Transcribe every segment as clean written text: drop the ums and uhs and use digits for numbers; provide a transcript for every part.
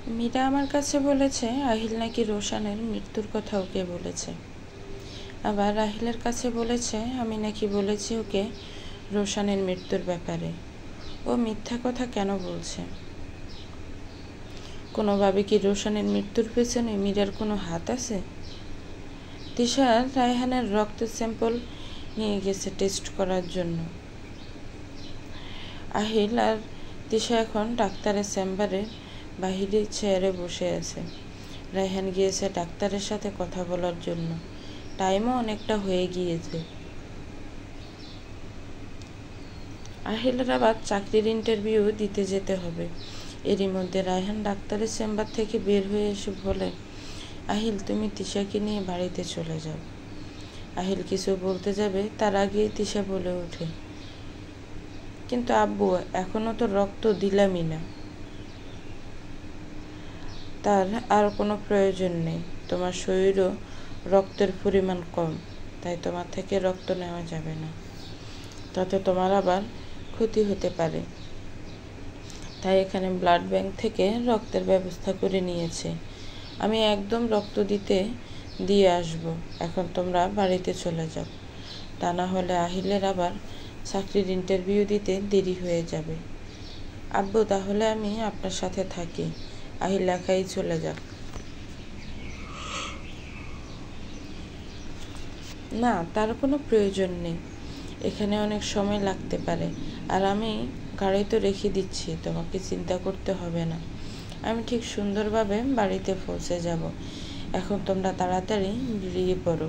মীরা আমার কাছে বলেছে আহিল নাকি রোশানের মৃত্যুর কথা ওকে বলেছে। আবার আহিলের কাছে বলেছে আমি নাকি বলেছি ওকে রোশানের মৃত্যুর ব্যাপারে। ও মিথ্যা কথা কেন বলছে? কোনোভাবে কি রোশানের মৃত্যুর পেছনে মীরার কোনো হাত আছে? তিশা রায়হানের রক্তের স্যাম্পল নিয়ে গেছে টেস্ট করার জন্য। আহিল আর তিশা এখন ডাক্তারের চেম্বারের বাহিরে চেয়ারে বসে আছে। রায়হান গিয়েছে ডাক্তারের সাথে কথা বলার জন্য। টাইমও অনেকটা হয়ে গিয়েছে। আহিলের আবার চাকরির ইন্টারভিউ দিতে যেতে হবে। এরই মধ্যে রায়হান ডাক্তারের চেম্বার থেকে বের হয়ে এসে বলে, আহিল তুমি তিশাকে নিয়ে বাড়িতে চলে যাও। আহিল কিছু বলতে যাবে তার আগেই তিশা বলে ওঠে, কিন্তু আব্বু এখনো তো রক্ত দিলামই না, তার আর কোনো প্রয়োজন নেই। তোমার শরীরও রক্তের পরিমাণ কম, তাই তোমার থেকে রক্ত নেওয়া যাবে না, তাতে তোমার আবার ক্ষতি হতে পারে। তাই এখানে ব্লাড ব্যাংক থেকে রক্তের ব্যবস্থা করে নিয়েছে। আমি একদম রক্ত দিয়ে আসব। এখন তোমরা বাড়িতে চলে যাও, তা না হলে আহিলের আবার চাকরির ইন্টারভিউ দিতে দেরি হয়ে যাবে। আব্বু তাহলে আমি আপনার সাথে থাকি, আহিল একাই চলে যাক। না, তার কোনো প্রয়োজন নেই, এখানে অনেক সময় লাগতে পারে, আর আমি গাড়ি তো রেখে দিচ্ছি, তোমাকে চিন্তা করতে হবে না। আমি ঠিক সুন্দরভাবে বাড়িতে পৌঁছে যাব। এখন তোমরা তাড়াতাড়ি বেরিয়ে পড়ো।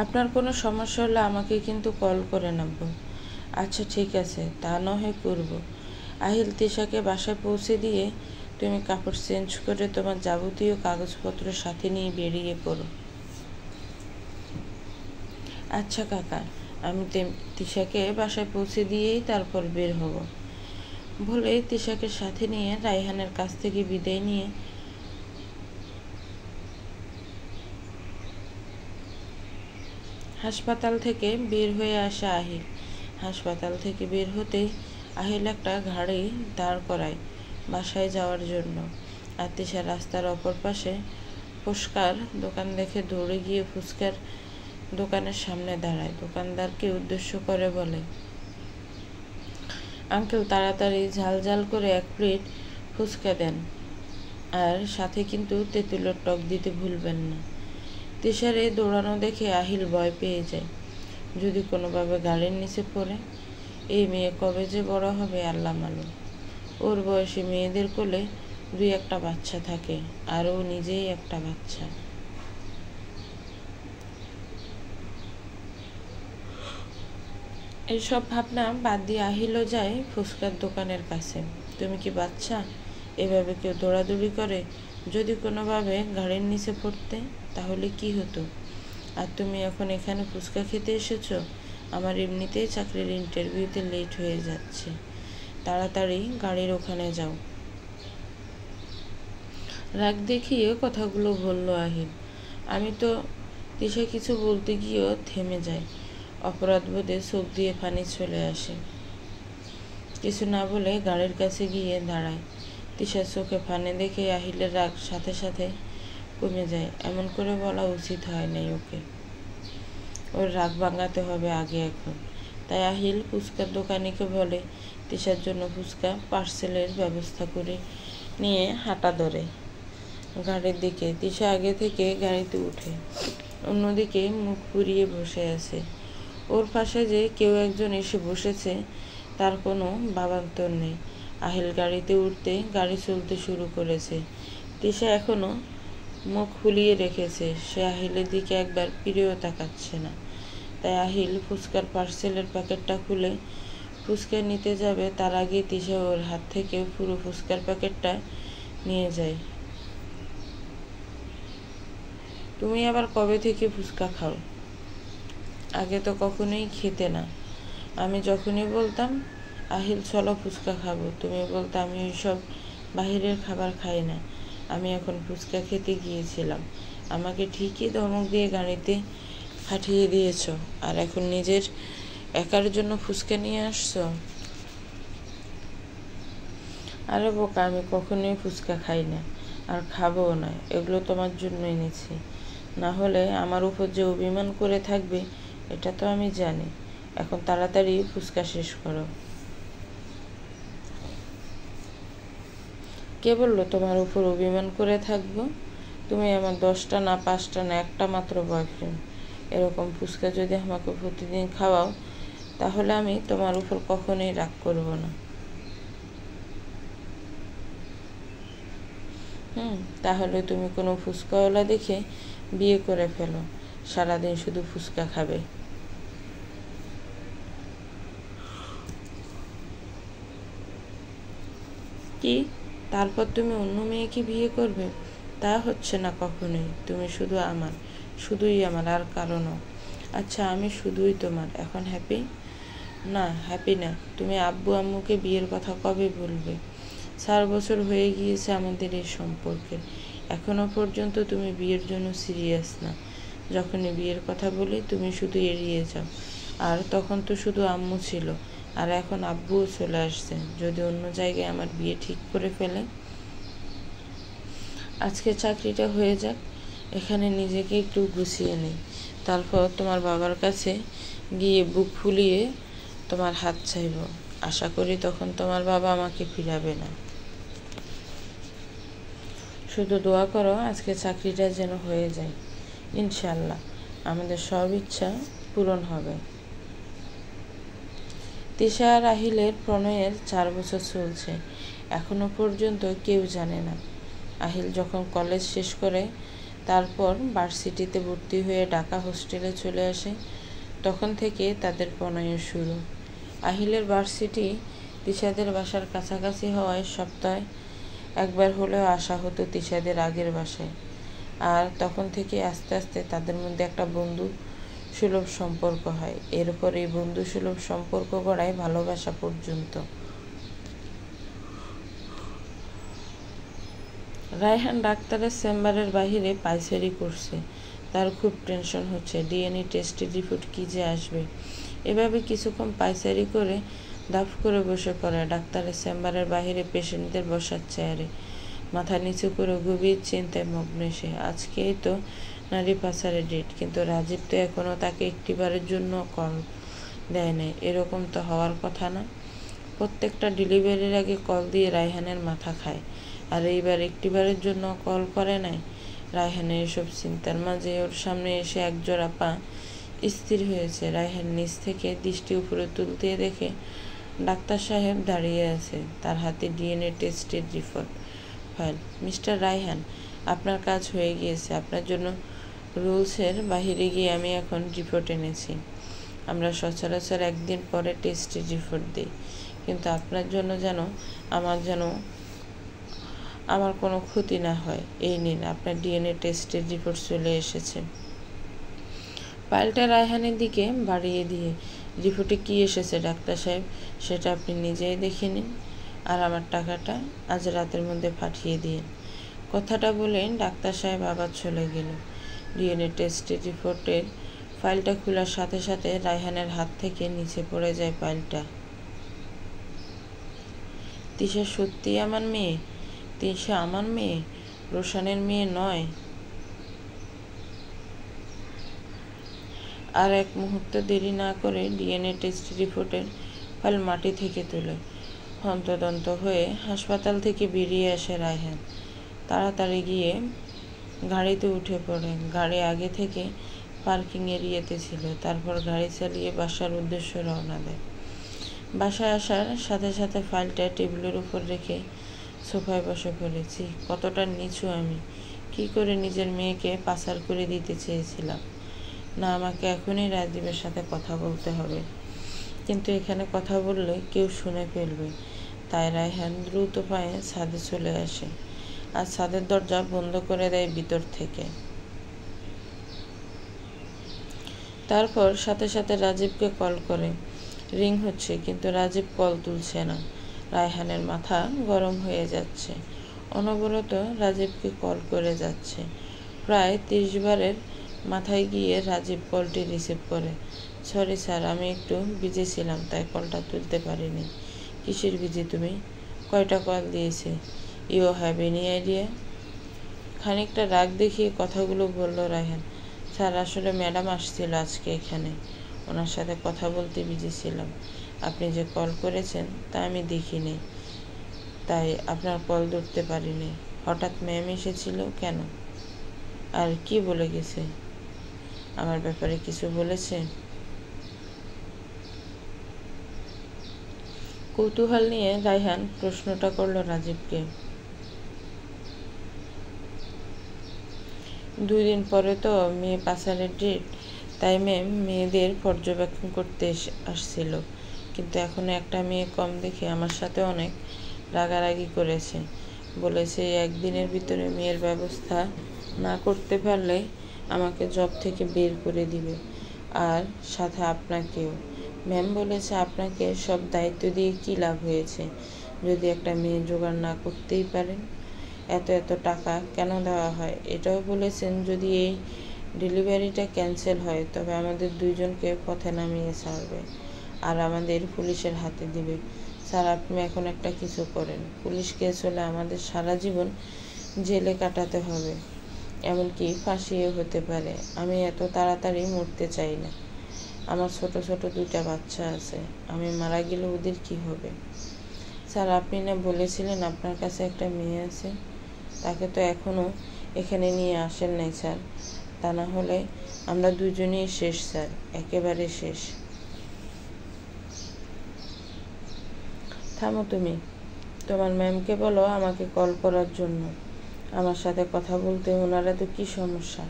আপনার কোনো সমস্যা হলে আমাকে কিন্তু কল করে নেব। আচ্ছা ঠিক আছে, তা না হয় করব। আহিল তিশাকে বাসায় পৌঁছে দিয়ে তুমি কাপড় চেঞ্জ করে তোমার যাবতীয় কাগজপত্র সাথে নিয়ে বেরিয়ে পড়ো। আচ্ছা কাকা, আমি তিশাকে বাসায় পৌঁছে দিয়েই তারপর বের হব। বলে তিশাকে সাথে নিয়ে রায়হানের কাছ থেকে বিদায় নিয়ে হাসপাতাল থেকে বের হয়ে আসে আহিল। হাসপাতাল থেকে বের হতেই আহিল একটা গাড়ি দাঁড় করায় বাসায় যাওয়ার জন্য। আর তিশা রাস্তার অপর পাশে ফুচকার দোকান দেখে দৌড়ে গিয়ে ফুচকার দোকানের সামনে দাঁড়ায়। দোকানদারকে উদ্দেশ্য করে বলে, আঙ্কেল তাড়াতাড়ি ঝাল ঝাল করে 1 প্লেট ফুচকা দেন, আর সাথে কিন্তু তেঁতুলের টক দিতে ভুলবেন না। তিশার এই দৌড়ানো দেখে আহিল ভয় পেয়ে যায়, যদি কোনোভাবে গাড়ির নিচে পড়ে। এই মেয়ে কবে যে বড় হবে আল্লাহ মালুম। ওর বয়সী মেয়েদের কোলে 2-1টা বাচ্চা থাকে, আর ও নিজেই একটা বাচ্চা। এইসব ভাবনা বাদ দিয়ে আহিলও যায় ফুচকার দোকানের কাছে। তুমি কি বাচ্চা? এভাবে কেউ দৌড়াদৌড়ি করে? যদি কোনোভাবে গাড়ির নিচে পড়তে তাহলে কি হতো? আর তুমি এখন এখানে ফুচকা খেতে এসেছো? আমার এমনিতেই চাকরির ইন্টারভিউতে লেট হয়ে যাচ্ছে, তাড়াতাড়ি গাড়ির ওখানে যাও। রাগ দেখিয়ে কথাগুলো বলল আহিল। আমি তো তিশা কিছু বলতে গিয়েও থেমে যায়। অপরাধবোধে চোখ দিয়ে পানি চলে আসে। কিছু না বলে গাড়ির কাছে গিয়ে দাঁড়ায়। তিশার চোখে পানি দেখে আহিলের রাগ সাথে সাথে কমে যায়। এমন করে বলা উচিত হয় নাই ওকে, ওর রাগ ভাঙাতে হবে আগে এখন। তাই আহিল ফুচকার দোকানিকে বলে তিশার জন্য ফুচকা পার্সেলের ব্যবস্থা করে নিয়ে হাঁটা ধরে গাড়ির দিকে। তিশা আগে থেকে গাড়িতে উঠে অন্যদিকে মুখ পুড়িয়ে বসে আছে। ওর পাশে যে কেউ একজন এসে বসেছে তার কোনো ভাবান্তর নেই। আহিল গাড়িতে উঠতে গাড়ি চলতে শুরু করেছে। তিশা এখনো মুখ ফুলিয়ে রেখেছে, সে আহিলের দিকে একবার ফিরেও তাকাচ্ছে না। তাই আহিল ফুচকার পার্সেলের প্যাকেটটা খুলে ফুচকা নিতে যাবে, তার আগে তিশা ওর হাত থেকে পুরো ফুচকার প্যাকেটটা নিয়ে যায়। তুমি আবার কবে থেকে ফুচকা খাও? আগে তো কখনোই খেতে না। আমি যখনই বলতাম আহিল চলো ফুচকা খাবো, তুমি বলতে আমি ওইসব বাহিরের খাবার খাই না। আমি এখন ফুচকা খেতে গিয়েছিলাম, আমাকে ঠিকই ধমক দিয়ে গাড়িতে পাঠিয়ে দিয়েছ, আর এখন নিজের একার জন্য ফুচকা নিয়ে আসছো। আরে বোকা, আমি কখনোই ফুচকা খাই না, আর খাবও না। এগুলো তোমার জন্য এনেছি। না হলে আমার উপর যে অভিমান করে থাকবে এটা তো আমি জানি। এখন তাড়াতাড়ি ফুচকা শেষ করো। কে বললো তোমার উপর অভিমান করে থাকবো? তুমি আমার 10টা না 5টা না একটা মাত্র বয়ফ্রেন্ড। এরকম ফুচকা যদি আমাকে প্রতিদিন খাওয়াও তাহলে আমি তোমার উপর কখনোই রাগ করব না। তাহলে তুমি কোনো ফুচকাওয়ালা দেখে বিয়ে করে ফেলো, সারাদিন শুধু ফুচকা খাবে। কি? তারপর তুমি অন্য মেয়েকে বিয়ে করবে? তা হচ্ছে না কখনোই। তুমি শুধু আমার, শুধুই আমার, আর কারণও। আচ্ছা, আমি শুধুই তোমার। এখন হ্যাপি? না, হ্যাপি না। তুমি আব্বু আম্মুকে বিয়ের কথা কবে বলবে? 4 বছর হয়ে গিয়েছে আমাদের এই সম্পর্কে, এখনো পর্যন্ত তুমি বিয়ের জন্য সিরিয়াস না। যখনই বিয়ের কথা বলি তুমি শুধু এড়িয়ে যাও। আর তখন তো শুধু আম্মু ছিল, আর এখন আব্বুও চলে আসছে। যদি অন্য জায়গায় আমার বিয়ে ঠিক করে ফেলে। আজকে চাকরিটা হয়ে যাক, এখানে নিজেকে একটু গুছিয়ে নিই, তারপর তোমার বাবার কাছে গিয়ে বুক ফুলিয়ে তোমার হাত চাইব। আশা করি তখন তোমার বাবা আমাকে ফিরাবে না। শুধু দোয়া করো আজকে চাকরিটা যেন হয়ে যায়। ইনশাল্লাহ আমাদের সব ইচ্ছা পূরণ হবে। তিশা আর আহিলের প্রণয়ের 4 বছর চলছে, এখনো পর্যন্ত কেউ জানে না। আহিল যখন কলেজ শেষ করে তারপর ভার্সিটিতে ভর্তি হয়ে ঢাকা হোস্টেলে চলে আসে, তখন থেকে তাদের প্রণয়ের শুরু। আহিলের ভার্সিটি তিশাদের বাসার কাছাকাছি হওয়ায় সপ্তাহে একবার হলেও আসা হতো তিশাদের আগের বাসায়। আর তখন থেকে আস্তে আস্তে তাদের মধ্যে একটা বন্ধু সুলভ সম্পর্ক হয়। এরপর এই বন্ধু সুলভ সম্পর্ক গড়ায় ভালোবাসা পর্যন্ত। রায়হান ডাক্তারের চেম্বারের বাহিরে পায়চারি করছে। তার খুব টেনশন হচ্ছে, ডিএনএ টেস্টের রিপোর্ট কী যে আসবে। এভাবে কিছুক্ষণ পায়চারি করে দাফ করে বসে পড়ে ডাক্তারের চেম্বারের বাহিরে পেশেন্টদের বসার চেয়ারে। মাথা নিচু করে গভীর চিন্তায় মগ্ন সে। আজকেই তো নারী পাচারের ডেট, কিন্তু রাজীব তো এখনও তাকে একটিবারের জন্য কল দেয় নাই। এরকম তো হওয়ার কথা না। প্রত্যেকটা ডেলিভারির আগে কল দিয়ে রায়হানের মাথা খায়, আর এইবার একটিবারের জন্য কল করে নাই। রায়হানের এসব চিন্তার মাঝে ওর সামনে এসে একজোড়া পা স্থির হয়েছে। রায়হান নিচ থেকে দৃষ্টি উপরে তুলতে দেখে ডাক্তার সাহেব দাঁড়িয়ে আছে, তার হাতে ডিএনএ টেস্টের রিপোর্ট ফাইল। মিস্টার রায়হান, আপনার কাজ হয়ে গিয়েছে। আপনার জন্য রুলসের বাহিরে গিয়ে আমি এখন রিপোর্ট এনেছি। আমরা সচরাচর একদিন পরে টেস্টের রিপোর্ট দিই, কিন্তু আপনার জন্য আমার কোনো ক্ষতি না হয়। এই নিন, আপনার ডিএনএ টেস্টের রিপোর্ট চলে এসেছে। ফাইলটা রায়হানের দিকে বাড়িয়ে দিয়ে, রিপোর্টে কী এসেছে ডাক্তার সাহেব সেটা আপনি নিজেই দেখে নিন, আর আমার টাকাটা আজ রাতের মধ্যে পাঠিয়ে দিন। কথাটা বলে ডাক্তার সাহেব আবার চলে গেল। ডিএনএ টেস্টের রিপোর্টের ফাইলটা খোলার সাথে সাথে রায়হানের হাত থেকে নিচে পড়ে যায় ফাইলটা। তিশা সত্যিই আমার মেয়ে? তিশা আমার মেয়ে, রোশানের মেয়ে নয়? আর এক মুহূর্ত দেরি না করে ডিএনএ টেস্ট রিপোর্টের ফাইল মাটি থেকে তোলে। হন্তদন্ত হয়ে হাসপাতাল থেকে বেরিয়ে আসে রায়হান। তাড়াতাড়ি গিয়ে গাড়িতে উঠে পড়ে। গাড়ি আগে থেকে পার্কিং এরিয়াতে ছিল। তারপর গাড়ি চালিয়ে বাসার উদ্দেশ্যে রওনা দেয়। বাসায় আসার সাথে সাথে ফাইলটা টেবিলের উপর রেখে সোফায় বসে পড়েছি। কতটা নিচু আমি! কি করে নিজের মেয়েকে পাচার করে দিতে চেয়েছিলাম। না, আমাকে এখনই রাজীবের সাথে কথা বলতে হবে, কিন্তু এখানে কথা বললে কেউ শুনে ফেলবে। তাই রায়হান দ্রুত পায়ে ছাদে চলে আসে, আর ছাদের দরজা বন্ধ করে দেয় ভিতর থেকে। তারপর সাথে সাথে রাজীবকে কল করে। রিং হচ্ছে, কিন্তু রাজীব কল তুলছে না। রায়হানের মাথা গরম হয়ে যাচ্ছে। অনবরত রাজীবকে কল করে যাচ্ছে। প্রায় 30 বারের মাথায় গিয়ে রাজীব কলটি রিসিভ করে। সরি স্যার, আমি একটু বিজি ছিলাম তাই কলটা তুলতে পারিনি। কিসের বিজি তুমি? কয়টা কল দিয়েছে? You have any idea? খানিকটা রাগ দেখিয়ে কথাগুলো বলল রায়হান। স্যার, আসলে ম্যাডাম আসছিল আজকে এখানে, ওনার সাথে কথা বলতে বিজি ছিলাম। আপনি যে কল করেছেন তা আমি দেখিনি, তাই আপনার কল ধরতে পারিনি। হঠাৎ ম্যাম এসেছিল কেন? আর কি বলে গেছে? আমার ব্যাপারে কিছু বলেছে? কৌতূহল নিয়ে রায়হান প্রশ্নটা করল রাজীবকে। 2 দিন পরে তো মেয়ে পাচারের ডেট, তাই ম্যাম মেয়েদের পর্যবেক্ষণ করতে আসছিল, কিন্তু এখনো একটা মেয়ে কম দেখে আমার সাথে অনেক রাগারাগি করেছে। বলেছে একদিনের ভিতরে মেয়ের ব্যবস্থা না করতে পারলে আমাকে জব থেকে বের করে দিবে, আর সাথে আপনাকেও। ম্যাম বলেছে আপনাকে সব দায়িত্ব দিয়ে কী লাভ হয়েছে যদি একটা মেয়ে জোগাড় না করতেই পারেন? এত এত টাকা কেন দেওয়া হয়? এটাও বলেছেন যদি এই ডেলিভারিটা ক্যান্সেল হয় তবে আমাদের দুইজনকে পথে নামিয়ে ছাড়বে আর আমাদের পুলিশের হাতে দিবে। স্যার, আপনি এখন একটা কিছু করেন। পুলিশ কেস হলে আমাদের সারা জীবন জেলে কাটাতে হবে, এমনকি ফাঁসিও হতে পারে। আমি এত তাড়াতাড়ি মরতে চাই না। আমার ছোট ছোট 2টা বাচ্চা আছে, আমি মারা গেলে ওদের কি হবে? স্যার, আপনি না বলেছিলেন আপনার কাছে একটা মেয়ে আছে? তাকে তো এখনও এখানে নিয়ে আসেন নাই স্যার। তা না হলে আমরা দুজনেই শেষ স্যার, একেবারে শেষ। থামো তুমি। তোমার ম্যামকে বলো আমাকে কল করার জন্য। আমার সাথে কথা বলতে ওনারা তো কী সমস্যা?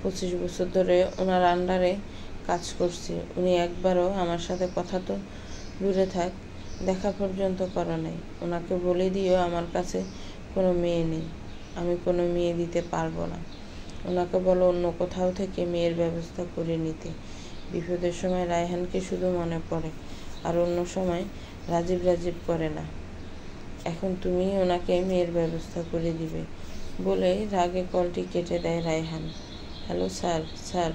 25 বছর ধরে ওনার আন্ডারে কাজ করছি, উনি একবারও আমার সাথে কথা তো দূরে থাক, দেখা পর্যন্ত করা নাই। ওনাকে বলে দিও আমার কাছে কোনো মেয়ে নেই, আমি কোনো মেয়ে দিতে পারবো না। ওনাকে বলো অন্য কোথাও থেকে মেয়ের ব্যবস্থা করে নিতে। বিপদের সময় রায়হানকে শুধু মনে পড়ে, আর অন্য সময় রাজীব রাজীব করে না। এখন তুমি ওনাকে মেয়ের ব্যবস্থা করে দিবে বলে রাগে কলটি কেটে দেয় রায়হান। Hello sir. স্যার,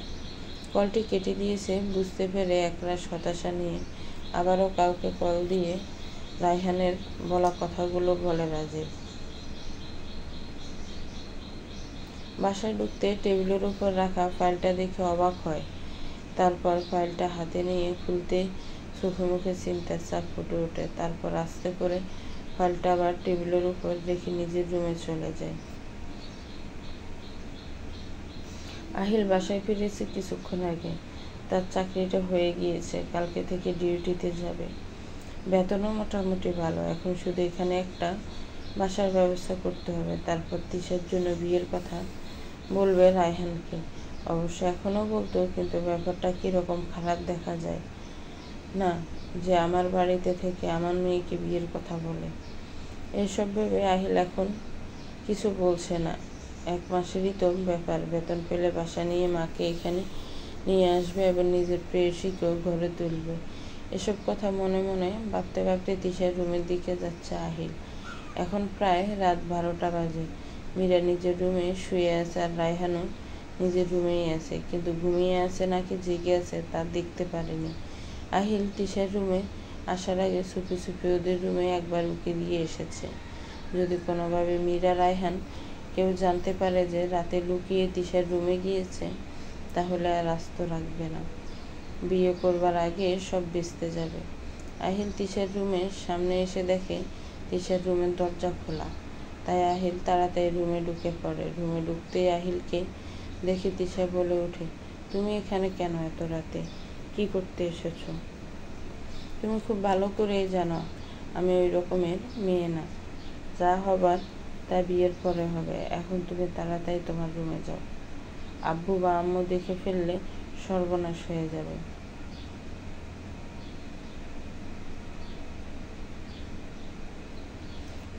কলটি কেটে দিয়েছে বুঝতে পেরে একরাশ হতাশা নিয়ে আবারও কাউকে কল দিয়ে রায়হানের বলা কথাগুলো বলে রাজীব। বাসায় ঢুকতে টেবিলের উপর রাখা ফাইলটা দেখে অবাক হয়। তারপর ফাইলটা হাতে নিয়ে খুলতে চোখে মুখে চিন্তার ছাপ ফুটে ওঠে। তারপর আস্তে করে ফাইলটা আবার টেবিলের উপর রেখে নিজের রুমে চলে যায়। আহিল বাসায় ফিরেছে কিছুক্ষণ আগে। তার চাকরিটা হয়ে গিয়েছে, কালকে থেকে ডিউটিতে যাবে। বেতনও মোটামুটি ভালো। এখন শুধু এখানে একটা বাসার ব্যবস্থা করতে হবে। তারপর তিশার জন্য বিয়ের কথা বলবে রায়হানকে। অবশ্য এখনও বলতো, কিন্তু ব্যাপারটা কীরকম খারাপ দেখা যায় না যে আমার বাড়িতে থেকে আমার মেয়েকে বিয়ের কথা বলে। এসব ভেবে আহিল এখন কিছু বলছে না। 1 মাসেরই তো ব্যাপার। বেতন পেলে বাসা নিয়ে মাকে এখানে নিয়ে আসবে এবং নিজের প্রেয়সীকেও ঘরে তুলবে। এসব কথা মনে মনে ভাবতে ভাবতে তিশার রুমের দিকে যাচ্ছে আহিল। এখন প্রায় রাত 12টা বাজে। মীরা নিজের রুমে শুয়ে আছে আর রায়হানও নিজের রুমেই আছে, কিন্তু ঘুমিয়ে আছে নাকি জেগে আছে তা দেখতে পারেনি। আহিল তিশার রুমে আসার আগে চুপি চুপি ওদের রুমে একবার উঁকি দিয়ে এসেছে। যদি কোনোভাবে মীরা, রায়হান কেউ জানতে পারে যে রাতে লুকিয়ে তিশার রুমে গিয়েছে, তাহলে আর আস্ত রাখবে না। বিয়ে করবার আগে সব বেচতে যাবে। আহিল তিশার রুমের সামনে এসে দেখে তিশার রুমের দরজা খোলা। তাই আহিল তাড়াতাড়ি রুমে ঢুকে পড়ে। রুমে ঢুকতেই আহিলকে দেখে তিশা বলে ওঠে, তুমি এখানে কেন এত রাতে? কি করতে এসেছো? তুমি খুব ভালো করেই জানো আমি ওই রকমের মেয়ে না। যা হবার তা বিয়ের পরে হবে। এখন তুমি তাড়াতাড়ি তোমার রুমে যাও। আব্বু বা আম্মু দেখে ফেললে সর্বনাশ হয়ে যাবে।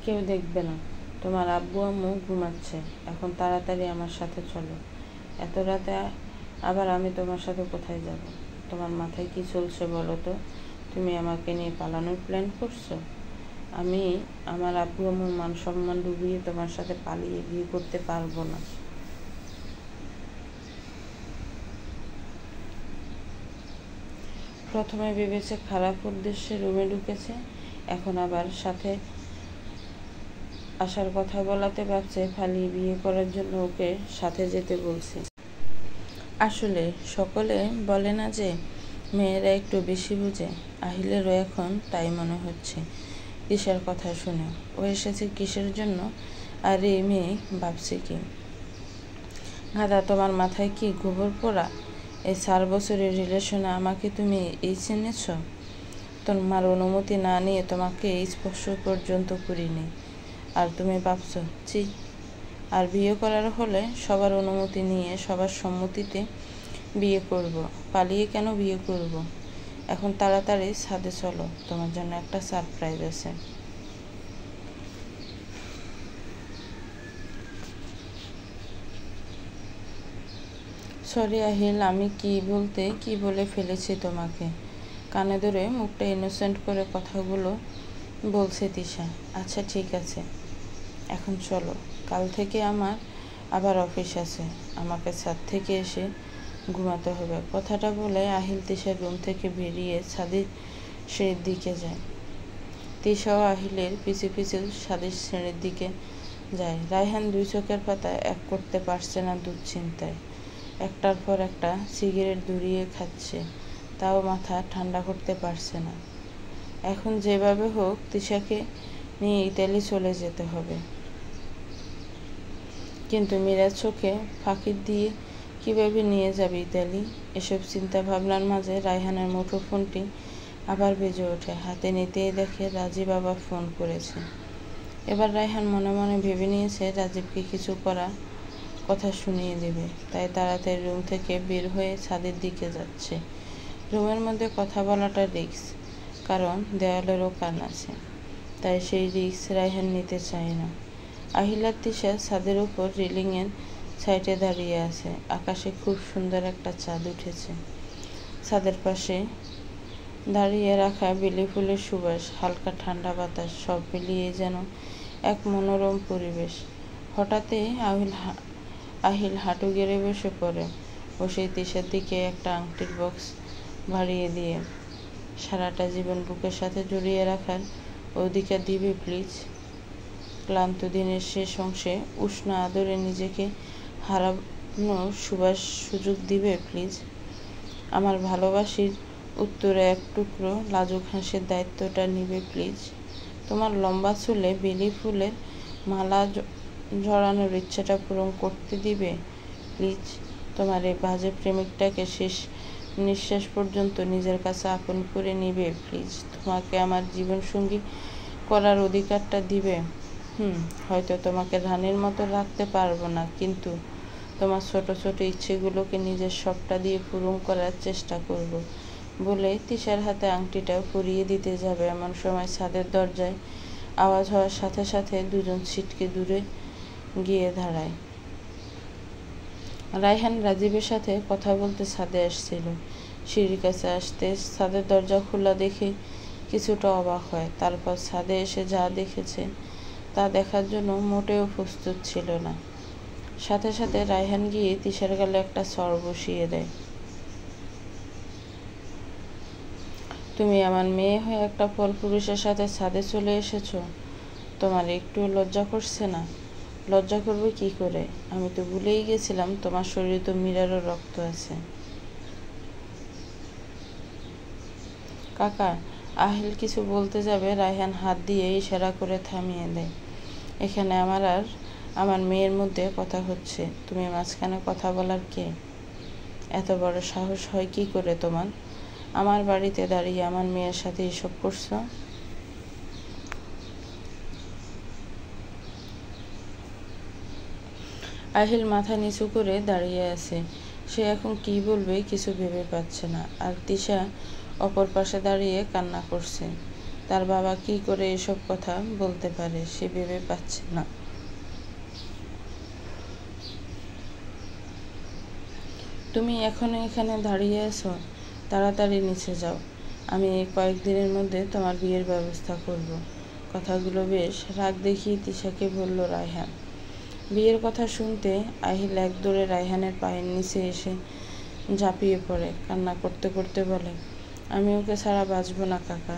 কেউ দেখবে না। তোমার আব্বু আম্মু ঘুমাচ্ছে। এখন তাড়াতাড়ি আমার সাথে চলো। এত রাতে আবার আমি তোমার সাথে কোথায় যাব? তোমার মাথায় কি চলছে বলো তো? তুমি আমাকে নিয়ে পালানোর প্ল্যান করছো? আমি আমার আব্বু আম্মুর মান সম্মান ডুবিয়ে তোমার সাথে পালিয়ে বিয়ে করতে পারবো না। প্রথমে ভেবেছে খারাপ উদ্দেশ্যে রুমে ঢুকেছে, এখন আবার সাথে আসার কথা বলাতে ভাবছে ফালিয়ে বিয়ে করার জন্য ওকে সাথে যেতে বলছে। আসলে সকলে বলে না যে মেয়েরা একটু বেশি বুঝে, আহিলেরও এখন তাই মনে হচ্ছে তিশার কথা শুনে। ও এসেছে কিসের জন্য, আর এই মেয়ে ভাবছে কি? গাদা, তোমার মাথায় কি গোবর পোড়া? এই 4 বছরের রিলেশনে আমাকে তুমি এই চিনেছ? তোমার অনুমতি না নিয়ে তোমাকে এই স্পর্শ পর্যন্ত করিনি, আর তুমি ভাবছো চি? আর বিয়ে করার হলে সবার অনুমতি নিয়ে সবার সম্মতিতে বিয়ে করব। পালিয়ে কেন বিয়ে করব? এখন তাড়াতাড়ি ছাদে চলো, তোমার জন্য একটা সারপ্রাইজ আছে। সরি আহিল, আমি কি বলে ফেলেছি তোমাকে? কানে ধরে মুখটা ইনোসেন্ট করে কথাগুলো বলছে তিশা। আচ্ছা ঠিক আছে, এখন চলো, কাল থেকে আমার আবার অফিস আছে, আমাকে ছাদ থেকে এসে ঘুমাতে হবে। কথাটা বলে আহিল তিশার রুম থেকে বেরিয়ে ছাদের সিঁড়ির দিকে যায়। তিশাও আহিলের পিছু পিছু ছাদের সিঁড়ির দিকে যায়। রায়হান 2 চোখের পাতা এক করতে পারছে না দুশ্চিন্তায়। একটার পর একটা সিগারেট ধরিয়ে খাচ্ছে, তাও মাথা ঠান্ডা করতে পারছে না। এখন যেভাবে হোক তিশাকে নিয়ে ইতালি চলে যেতে হবে। কিন্তু মীরার চোখে ফাঁকি দিয়ে কিভাবে নিয়ে যাবে ইতালি? এসব চিন্তা ভাবনার মাঝে রায়হানের মুঠোফোনটি আবার বেজে ওঠে। হাতে নিতেই দেখে রাজীব আবার ফোন করেছে। এবার রায়হান মনে মনে ভেবে নিয়েছে রাজীবকে কিছু কথা শুনিয়ে দেবে, তাই তাড়াতাড়ি রুম থেকে বের হয়ে ছাদের দিকে যাচ্ছে। রুমের মধ্যে কথা বলাটা রিস্ক, কারণ দেওয়ালেরও কান আছে, তাই সেই রিস্ক রায়হান নিতে চায় না। আহিলার তিশা ছাদের উপর রেলিংয়ের সাইডে দাঁড়িয়ে আছে। আকাশে খুব সুন্দর একটা চাঁদ উঠেছে। ছাদের পাশে দাঁড়িয়ে রাখা বেলি ফুলের সুবাস, হালকা ঠান্ডা বাতাস, সব মিলিয়ে যেন এক মনোরম পরিবেশ। হঠাৎই আহিল হাঁটু গেড়ে বসে পড়ে। বসেই তিশার দিকে একটা আংটির বক্স বাড়িয়ে দিয়ে, সারাটা জীবন বুকের সাথে জড়িয়ে রাখার অধিকার দিবে প্লিজ? ক্লান্ত দিনের শেষ অংশে উষ্ণ আদরে নিজেকে হারানোর সুযোগ দিবে প্লিজ? আমার ভালোবাসির উত্তরে এক টুকরো লাজুক হাসির দায়িত্বটা নিবে প্লিজ? তোমার লম্বা চুলে বেলি ফুলের মালা জড়ানোর ইচ্ছাটা পূরণ করতে দিবে প্লিজ? তোমার এই বাজে প্রেমিকটাকে শেষ নিঃশ্বাস পর্যন্ত নিজের কাছে আপন করে নিবে প্লিজ? তোমাকে আমার জীবনসঙ্গী করার অধিকারটা দিবে? হয়তো তোমাকে রানীর মতো রাখতে পারবো না, কিন্তু তোমার ছোট ছোট ইচ্ছেগুলোকে নিজের সবটা দিয়ে পূরণ করার চেষ্টা করব বলে তিশার হাতে আংটিটা পরিয়ে দিতে যাবে এমন সময় ছাদের দরজায় আওয়াজ হওয়ার সাথে সাথে দুজন ছিটকে দূরে গিয়ে দাঁড়ায়। রায়হান রাজীবের সাথে কথা বলতে ছাদে আসছিল। সিঁড়ির কাছে আসতে ছাদের দরজা খোলা দেখে কিছুটা অবাক হয়। তারপর ছাদে এসে যা দেখেছে তা দেখার জন্য মোটেও প্রস্তুত ছিল না। সাথে সাথে রায়হান গিয়ে তিশার গালে একটা চড় বসিয়ে দেয়। তুমি আমার মেয়ে হয়ে একটা পরপুরুষের সাথে ছাদে চলে এসেছো, তোমার একটু লজ্জা করছে না? লজ্জা করবে কি করে? আমি তো ভুলেই গেছিলাম তোমার শরীরে তো মীরারও রক্ত আছে। কাকা, আহিল কিছু বলতে যাবে রায়হান হাত দিয়ে ইশারা করে থামিয়ে দেয়। এখানে আমার আর আমার মেয়ের মধ্যে কথা হচ্ছে, তুমি মাঝখানে কথা বলার কে? এত বড় সাহস হয় কি করে তোমার? আমার বাড়িতে দাঁড়িয়ে আমার মেয়ের সাথে এসব করছো? আহিল মাথা নিচু করে দাঁড়িয়ে আছে। সে এখন কি বলবে কিছু ভেবে পাচ্ছে না। আর তিশা অপর পাশে দাঁড়িয়ে কান্না করছে। তার বাবা কি করে এসব কথা বলতে পারে সে ভেবে পাচ্ছে না। তুমি এখনো এখানে দাঁড়িয়ে আছো? তাড়াতাড়ি নিচে যাও, আমি এই কয়েকদিনের মধ্যে তোমার বিয়ের ব্যবস্থা করব। কথাগুলো বেশ রাগ দেখিয়ে তিশাকে বলল রায়হান। বিয়ের কথা শুনতে আহিল এক দৌড়ে রায়হানের পায়ের নিচে এসে ঝাঁপিয়ে পড়ে। কান্না করতে করতে বলে, আমি ওকে ছাড়া বাঁচব না কাকা।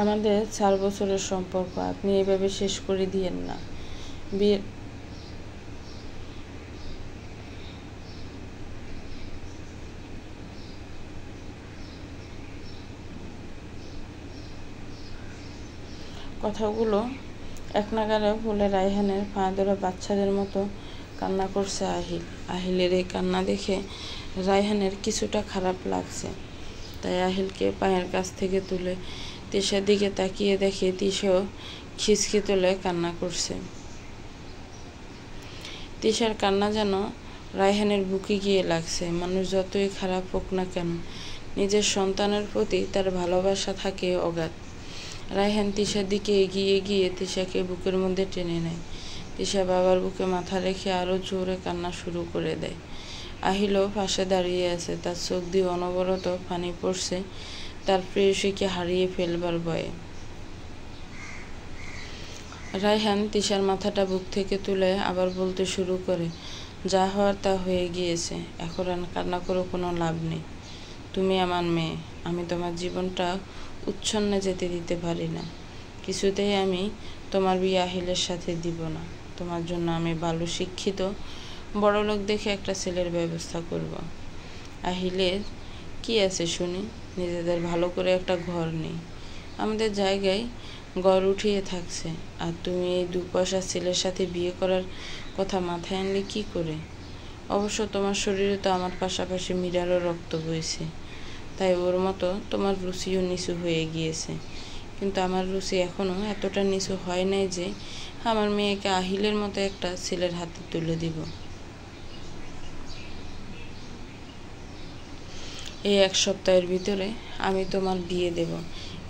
আমাদের 4 বছরের সম্পর্ক, আপনি এভাবে শেষ করে দিয়েন না। বিয়ের কথাগুলো এক নাগাড়ে বলে রায়হানের পা ধরে বাচ্চাদের মতো কান্না করছে আহিল। আহিলের এই কান্না দেখে রায়হানের কিছুটা খারাপ লাগছে, তাই আহিলকে পায়ের কাছ থেকে তুলে তিশার দিকে তাকিয়ে দেখে তিশাও খিচকি তুলে কান্না করছে। তিশার কান্না যেন রায়হানের বুকে গিয়ে লাগছে। মানুষ যতই খারাপ হোক না কেন, নিজের সন্তানের প্রতি তার ভালোবাসা থাকে অগাধ। রায়হান তিশার দিকে এগিয়ে গিয়ে তিশাকে বুকের মধ্যে টেনে নেয়। তিশা বাবার বুকে মাথা রেখে আরও জোরে কান্না শুরু করে দেয়। আহিলও পাশে দাঁড়িয়ে আছে, তার চোখ দিয়ে অনবরত পানি পড়ছে তার প্রেয়সীকে হারিয়ে ফেলবার ভয়ে। রায়হান তিশার মাথাটা বুক থেকে তুলে আবার বলতে শুরু করে, যা হওয়ার তা হয়ে গিয়েছে, এখন আর কান্না করে কোনো লাভ নেই। তুমি আমার মেয়ে, আমি তোমার জীবনটা উচ্ছন্নে যেতে দিতে পারি না। কিছুতেই আমি তোমার বিয়ে আহিলের সাথে দিব না। তোমার জন্য আমি ভালো শিক্ষিত বড়লোক দেখে একটা ছেলের ব্যবস্থা করব। আহিলের কি আছে শুনি? নিজেদের ভালো করে একটা ঘর নেই, আমাদের জায়গায় ঘর উঠিয়ে থাকছে, আর তুমি এই 2 পয়সার ছেলের সাথে বিয়ে করার কথা মাথায় আনলে কি করে? অবশ্য তোমার শরীরে তো আমার পাশাপাশি মীরারও রক্ত বইছে, তাই ওর মতো তোমার রুচিও নিচু হয়ে গিয়েছে। কিন্তু আমার রুচি এখনও এতটা নিচু হয় নাই যে আমার মেয়েকে আহিলের মতো একটা ছেলের হাতে তুলে দিব। এই 1 সপ্তাহের ভিতরে আমি তোমার বিয়ে দেব,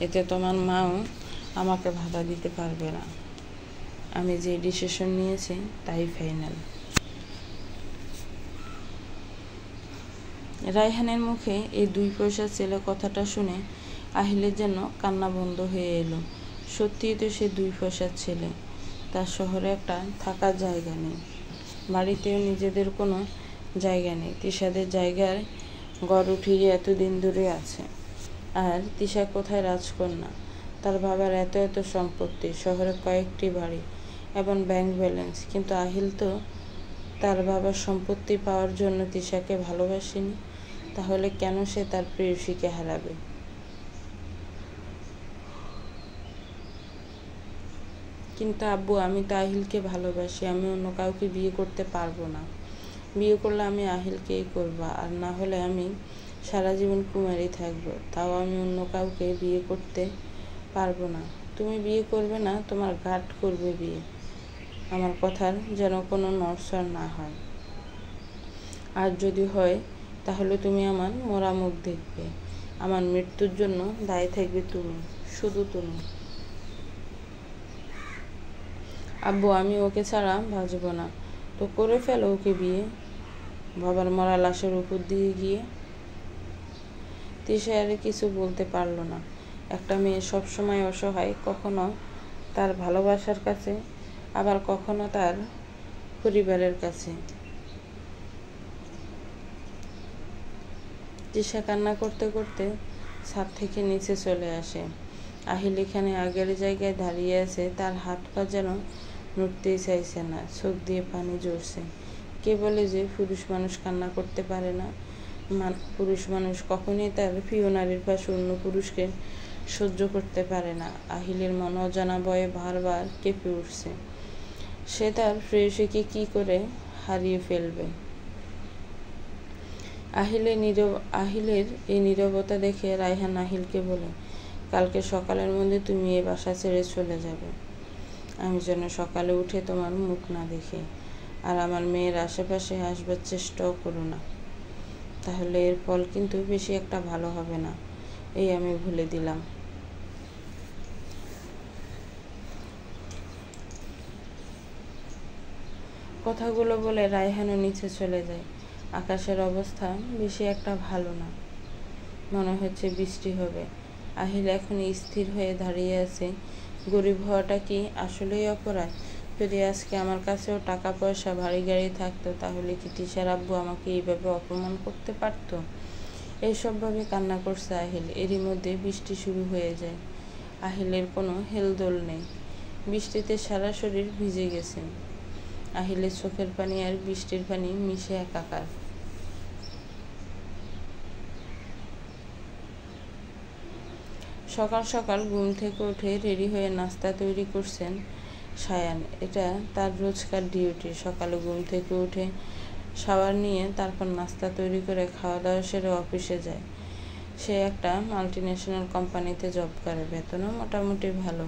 এতে তোমার মাও আমাকে বাধা দিতে পারবে না। আমি যে ডিসিশন নিয়েছি তাই ফাইনাল। রায়হানের মুখে এই 2 পয়সার ছেলে কথাটা শুনে আহিলের যেন কান্না বন্ধ হয়ে এলো। সত্যিই তো সে 2 পয়সার ছেলে, তার শহরে একটা থাকার জায়গা নেই, বাড়িতেও নিজেদের কোনো জায়গা নেই। তিশাদের জায়গায় ঘর উঠিয়ে এতদিন ধরে আছে। আর তিশা কোথায় রাজকন্যা, তার বাবার এত এত সম্পত্তি, শহরে কয়েকটি বাড়ি এবং ব্যাংক ব্যালেন্স, কিন্তু আহিল তো তার বাবার সম্পত্তি পাওয়ার জন্য তিশাকে ভালোবাসেনি। তাহলে কেন সে তার প্রেয়সীকে হারাবে? কিন্তু আব্বু, আমি তো আহিলকে ভালোবাসি, আমি অন্য কাউকে বিয়ে করতে পারবো না। বিয়ে করলে আমি আহিলকেই করব, আর না হলে আমি সারা জীবন কুমারী থাকবো। তাও আমি অন্য কাউকে বিয়ে করতে পারবো না। তুমি বিয়ে করবে না, তোমার ঘাট করবে বিয়ে। আমার কথার যেন কোনো নড়চড় না হয়, আর যদি হয় তাহলে তুমি আমার মরা মুখ দেখবে। আমার মৃত্যুর জন্য দায়ী থাকবে তুমি, শুধু তুমি। আব্বু, আমি ওকে ছাড়া বাঁচব না। তো করে ফেলো ওকে বিয়ে, বাবার মরা লাশের উপর দিয়ে গিয়ে। তিশা আর কিছু বলতে পারল না। একটা মেয়ে সবসময় অসহায়, কখনো তার ভালোবাসার কাছে, আবার কখনো তার পরিবারের কাছে। তিশা কান্না করতে করতে ছাদ থেকে নিচে চলে আসে। আহিল এখানে আগের জায়গায় দাঁড়িয়ে আছে, তার হাত পা যেন নড়তেই চাইছে না, চোখ দিয়ে পানি ঝরছে। কে বলে যে পুরুষ মানুষ কান্না করতে পারে না? পুরুষ মানুষ কখনোই তার প্রিয় নারীর পাশে অন্য পুরুষকে সহ্য করতে পারে না। আহিলের মন অজানা ভয়ে বারবার কেঁপে উঠছে। সে তার প্রেয়সীকে কি করে হারিয়ে ফেলবে? আহিলের এই নীরবতা দেখে রায়হান আহিলকে বলে, কালকে সকালের মধ্যে তুমি এই বাসা ছেড়ে চলে যাবে। আমি যেন সকালে উঠে তোমার মুখ না দেখি, আর আমার মেয়ের আশেপাশে আসবার চেষ্টাও করো না। তাহলে এর ফল কিন্তু বেশি একটা ভালো হবে না, এই আমি ভুলে দিলাম। কথাগুলো বলে রায়হানও নিচে চলে যায়। আকাশের অবস্থা বেশি একটা ভালো না, মনে হচ্ছে বৃষ্টি হবে। আহিল এখন স্থির হয়ে দাঁড়িয়ে আছে। গরিব হওয়াটা কি আসলেই অপরাধ? যদি আজকে আমার কাছেও টাকা পয়সা বাড়ি গাড়ি থাকতো, তাহলে কি তিশার আব্বু আমাকে এইভাবে অপমান করতে পারতো? এইসবভাবে কান্না করছে আহিল। এরই মধ্যে বৃষ্টি শুরু হয়ে যায়। আহিলের কোনো হেলদোল নেই। বৃষ্টিতে সারা শরীর ভিজে গেছে। আহিলের চোখের পানি আর বৃষ্টির পানি মিশে একাকার। সকাল সকাল ঘুম থেকে উঠে রেডি হয়ে নাস্তা তৈরি করছেন সায়ান। এটা তার রোজকার ডিউটি। সকালে ঘুম থেকে উঠে শাওয়ার নিয়ে তারপর নাস্তা তৈরি করে খাওয়া দাওয়া সেরে অফিসে যায়। সে একটা মাল্টিন্যাশনাল কোম্পানিতে জব করে, বেতনও মোটামুটি ভালো।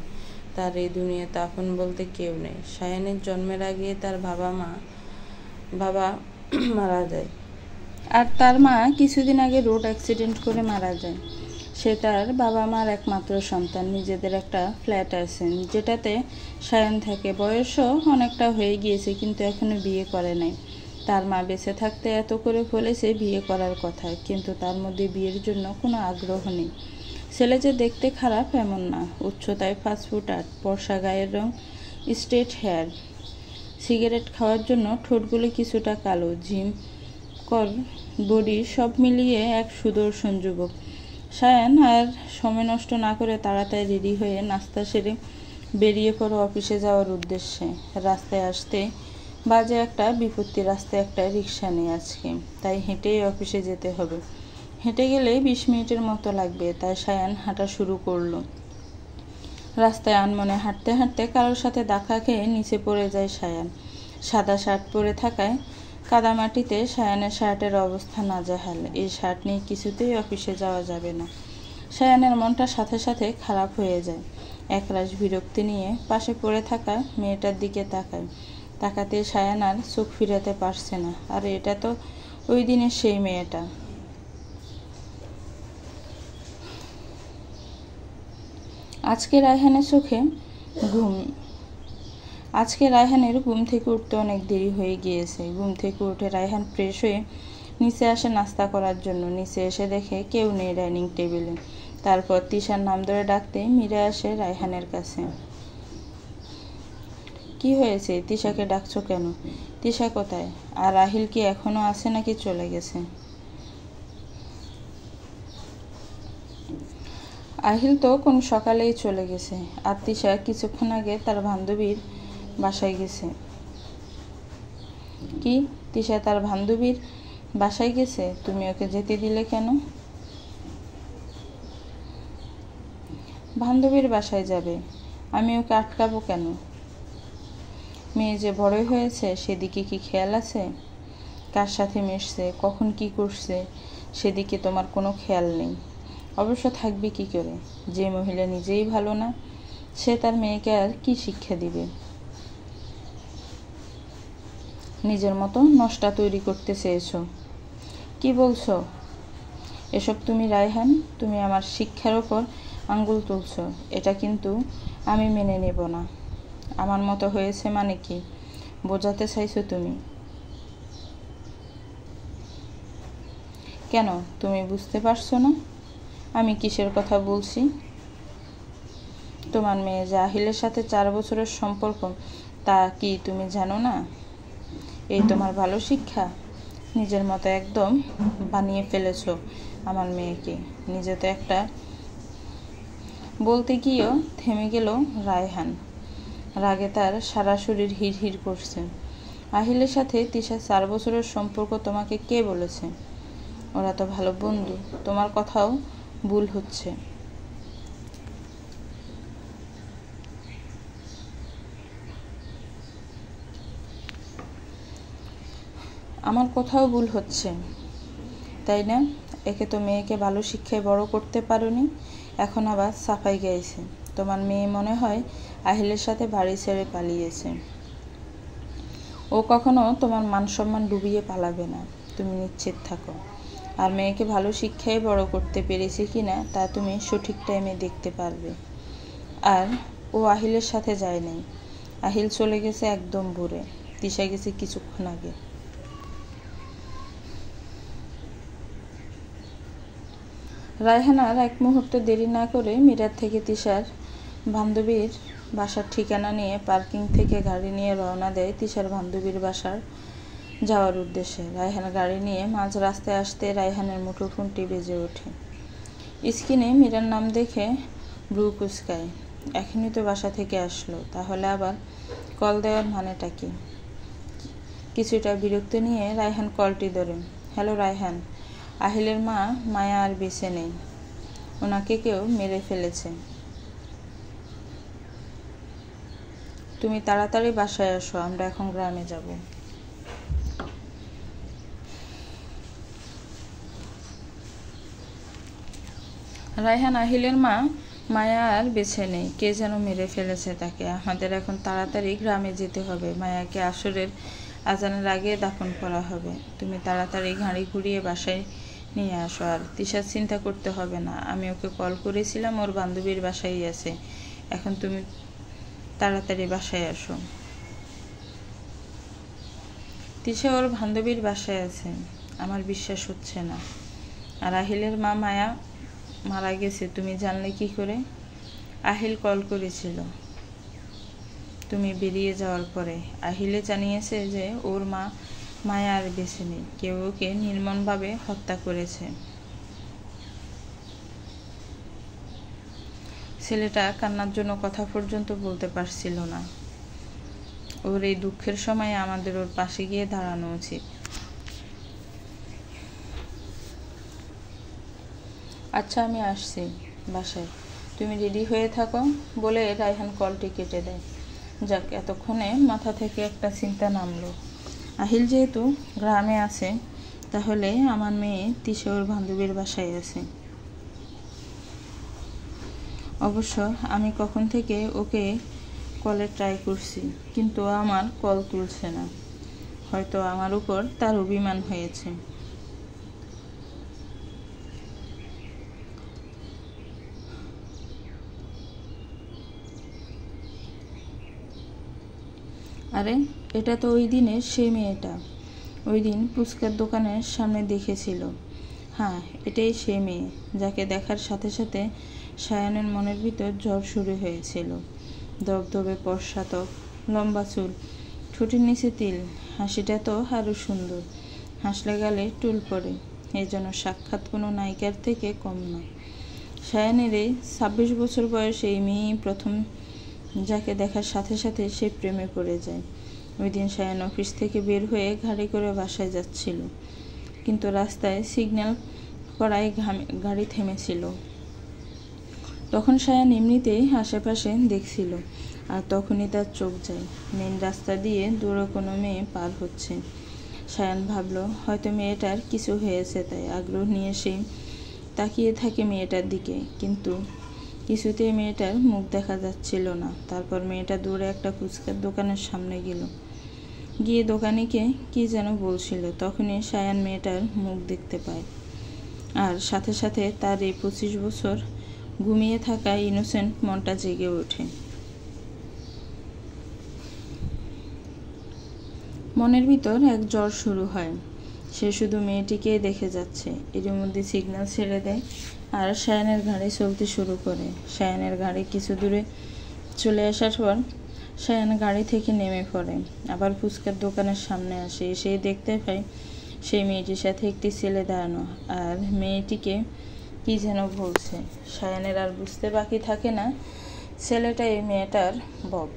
তার এই দুনিয়াতে আপন বলতে কেউ নেই। সায়ানের জন্মের আগে তার বাবা মারা যায়, আর তার মা কিছুদিন আগে রোড অ্যাক্সিডেন্ট করে মারা যায়। সে তার বাবা মার একমাত্র সন্তান। নিজেদের একটা ফ্ল্যাট আছে যেটাতে সায়ান থাকে। বয়সও অনেকটা হয়ে গিয়েছে, কিন্তু এখনো বিয়ে করে নাই। তার মা বেঁচে থাকতে এত করে বলেছে বিয়ে করার কথা, কিন্তু তার মধ্যে বিয়ের জন্য কোনো আগ্রহ নেই। ছেলে যে দেখতে খারাপ এমন না, উচ্চতায় 5 ফুট 8, ফর্সা গায়ের রং, স্ট্রেট হেয়ার। সিগারেট খাওয়ার জন্য ঠোঁটগুলো কিছুটা কালো, জিম কর বডি, সব মিলিয়ে এক সুদর্শন যুবক। সায়ান আর সময় নষ্ট না করে তাড়াতাড়ি রেডি হয়ে নাস্তা সেরে বেরিয়ে পড়ো অফিসে যাওয়ার উদ্দেশ্যে। রাস্তায় আসতে বাজে একটা বিপত্তি। রাস্তায় একটা রিক্সা নেই আজকে, তাই হেঁটেই অফিসে যেতে হবে। হেঁটে গেলে 20 মিনিটের মতো লাগবে, তাই সায়ান হাঁটা শুরু করলো। রাস্তায় আনমনে হাঁটতে হাঁটতে কারোর সাথে ধাক্কা খেয়ে নিচে পড়ে যায় সায়ান। সাদা শার্ট পরে থাকায় কাদামাটিতে সায়ানের শার্টের অবস্থা নাজেহাল। এই শার্ট নিয়ে কিছুতেই অফিসে যাওয়া যাবে না। সায়ানের মনটা সাথে সাথে খারাপ হয়ে যায়। একরাশ বিরক্তি নিয়ে পাশে পড়ে থাকা মেয়েটার দিকে তাকায়। তাকাতে সায়ান আর চোখ ফিরাতে পারছে না। আর এটা তো ওই দিনের সেই মেয়েটা। আজকে রায়হানের ঘুম থেকে উঠতে অনেক দেরি হয়ে গিয়েছে। ঘুম থেকে উঠে রায়হান ফ্রেশ হয়ে নিচে আসে নাস্তা করার জন্য। নিচে এসে দেখে কেউ নেই ডাইনিং টেবিলে। তারপর তিশার নাম ধরে ডাকতে মীরা আসে রায়হানের কাছে। কি হয়েছে? তিশাকে ডাকছো কেন? তিশা কোথায়? আর রাহিল কি এখনো আছে নাকি চলে গেছে? আহিল তো কোন সকালেই চলে গেছে। আর তিশা কিছুক্ষণ আগে তার বান্ধবীর বাসায় গেছে। কি? তিশা তার বান্ধবীর বাসায় গেছে? তুমি ওকে যেতে দিলে কেন? বান্ধবীর বাসায় যাবে, আমি ওকে আটকাবো কেন? মেয়ে যে বড়ই হয়েছে সেদিকে কি খেয়াল আছে? কার সাথে মিশছে, কখন কি করছে সেদিকে তোমার কোনো খেয়াল নেই। অবশ্য থাকবে কি করে? যে মহিলা নিজেই ভালো না, সে তার মেয়েকে আর কি শিক্ষা দিবে? নিজের মতো নষ্টা তৈরি করতে চেয়েছো। কি বলছো এসব তুমি? রায়হান, তুমি আমার শিক্ষার ওপর আঙ্গুল তুলছো। এটা কিন্তু আমি মেনে নেব না। আমার মতো হয়েছে মানে কি বোঝাতে চাইছো তুমি? কেন তুমি বুঝতে পারছো না আমি কিসের কথা বলছি? তোমার মেয়ে জাহিলের সাথে 4 বছরের সম্পর্ক, তা কি তুমি জানো না? এই তোমার ভালো শিক্ষা? নিজের মতো একদম বানিয়ে ফেলেছো আমার মেয়েকে। নিজে তো একটা। বলতে গিয়েও থেমে গেল রায়হান। রাগে তার সারা শরীর হিড়হিড় করছে। আহিলের সাথে তিশার 4 বছরের সম্পর্ক তোমাকে কে বলেছে? ওরা তো ভালো বন্ধু। তোমার কথাও ভুল হচ্ছে। আমার কথাও ভুল হচ্ছে, তাই না? একে তো মেয়েকে ভালো শিক্ষায় বড় করতে পারোনি, এখন আবার সাফাই গাইছে। তোমার মেয়ে মনে হয় আহিলের সাথে বাড়ি ছেড়ে পালিয়েছে। ও কখনো তোমার মান সম্মান ডুবিয়ে পালাবে না, তুমি নিশ্চিত থাকো। আর মেয়েকে ভালো শিক্ষায় বড় করতে পেরেছি কিনা তা তুমি সঠিক টাইমে দেখতে পারবে। আর ও আহিলের সাথে যায় নাই। আহিল চলে গেছে একদম ভোরে। তিশা গেছে কিছুক্ষণ আগে। রায়হান আর এক মুহূর্ত দেরি না করে মিরার থেকে তিশার বান্ধবীর বাসার ঠিকানা নিয়ে পার্কিং থেকে গাড়ি নিয়ে রওনা দেয় তিশার বান্ধবীর বাসার যাওয়ার উদ্দেশ্যে। রায়হান গাড়ি নিয়ে মাঝ রাস্তায় আসতে রায়হানের মুঠোফোনটি বেজে ওঠে। স্ক্রিনে মীরার নাম দেখে ব্রু কুচকায়। এখনই তো বাসা থেকে আসলো, তাহলে আবার কল দেওয়ার মানেটা কি? কিছুটা বিরক্ত নিয়ে রায়হান কলটি ধরে। হ্যালো রায়হান, আহিলের মা মায়া আর বেঁচে নেই, ওনাকে কেউ মেরে ফেলেছে। তুমি তাড়াতাড়ি বাসায় আসো, আমরা এখন গ্রামে যাব। রায়হান, আহিলের মা মায়া আর বেঁচে নেই, কে যেন মেরে ফেলেছে তাকে। আমাদের এখন তাড়াতাড়ি গ্রামে যেতে হবে, মায়াকে আসরের আজানের আগে দাফন করা হবে। তুমি তাড়াতাড়ি গাড়ি ঘুরিয়ে বাসায় নিয়ে আসো। আর তিশার চিন্তা করতে হবে না, আমি ওকে কল করেছিলাম, ওর বান্ধবীর বাসায় আছে। এখন তুমি তাড়াতাড়ি বাসায় আসো। তিশা ওর বান্ধবীর বাসায় আছে, আমার বিশ্বাস হচ্ছে না। আর আহিলের মা মায়া মারা গেছে তুমি জানলে কি করে? আহিল কল করেছিল তুমি বেরিয়ে যাওয়ার পরে। আহিলে জানিয়েছে যে ওর মা মায়া আর বেঁচে নেই, কেউ ওকে নির্মমভাবে হত্যা করেছে। ছেলেটা কান্নার জন্য কথা পর্যন্ত বলতে পারছিল না। ওর এই দুঃখের সময় আমাদের ওর পাশে গিয়ে দাঁড়ানো উচিত। আচ্ছা, আমি আসছি বাসায়, তুমি রেডি হয়ে থাকো বলে রায়হান কলটি কেটে দেয়। যাক, এতক্ষণে মাথা থেকে একটা চিন্তা নামলো। আহিল যেহেতু গ্রামে আছে, তাহলে আমার মেয়ে তিশা ওর বান্ধবীর বাসায় আছে। অবশ্য আমি কখন থেকে ওকে কলে ট্রাই করছি, কিন্তু আমার কল তুলছে না। হয়তো আমার উপর তার অভিমান হয়েছে। আরে, এটা তো ওই দিনের সেই মেয়েটা, ওই দিন ফুচকার দোকানের সামনে দেখেছিল। হ্যাঁ, এটাই সেই মেয়ে, যাকে দেখার সাথে সাথে সায়ানের মনের ভিতর জ্বর শুরু হয়েছিল। দবদবে পশ্চাৎক, লম্বা চুল, ঠোঁটের নিচে তিল, হাসিটা তো আরও সুন্দর। হাসলে গালে টুল পড়ে, এই যেন সাক্ষাৎ কোনো নায়িকার থেকে কম না। সায়ানের এই 26 বছর বয়সে এই মেয়েই প্রথম, যাকে দেখার সাথে সাথে সে প্রেমে পড়ে যায়। ওই দিন সায়ান অফিস থেকে বের হয়ে গাড়ি করে বাসায় যাচ্ছিল, কিন্তু রাস্তায় সিগন্যাল করায় গাড়ি থেমেছিল। তখন সায়ান এমনিতেই আশেপাশে দেখছিল, আর তখনই তার চোখ যায় মেন রাস্তা দিয়ে দূরে কোনো মেয়ে পার হচ্ছে। সায়ান ভাবল হয়তো মেয়েটার কিছু হয়েছে, তাই আগ্রহ নিয়ে সে তাকিয়ে থাকে মেয়েটার দিকে, কিন্তু কিছুতেই মেয়েটার মুখ দেখা যাচ্ছিল না। তারপর মেয়েটা দূরে একটা ফুচকার দোকানের সামনে গেল, গিয়ে দোকানিকে কি যেন বলছিল। তখনই সায়ান মেয়েটার মুখ দেখতে পায়, আর সাথে সাথে তার এই 25 বছর ঘুমিয়ে থাকা ইনোসেন্ট মনটা জেগে ওঠে। মনের ভিতর এক জ্বর শুরু হয়, সে শুধু মেয়েটিকেই দেখে যাচ্ছে। এর মধ্যে সিগন্যাল ছেড়ে দেয় আর সায়ানের গাড়ি চলতে শুরু করে। সায়ানের গাড়ি কিছু দূরে চলে আসার পর সায়ান গাড়ি থেকে নেমে পড়ে, আবার ফুচকার দোকানের সামনে আসে। এসে দেখতে পায় সেই মেয়েটির সাথে একটি ছেলে দাঁড়ানো, আর মেয়েটিকে কি যেন বলছে। সায়ানের আর বুঝতে বাকি থাকে না ছেলেটা এই মেয়েটার বব।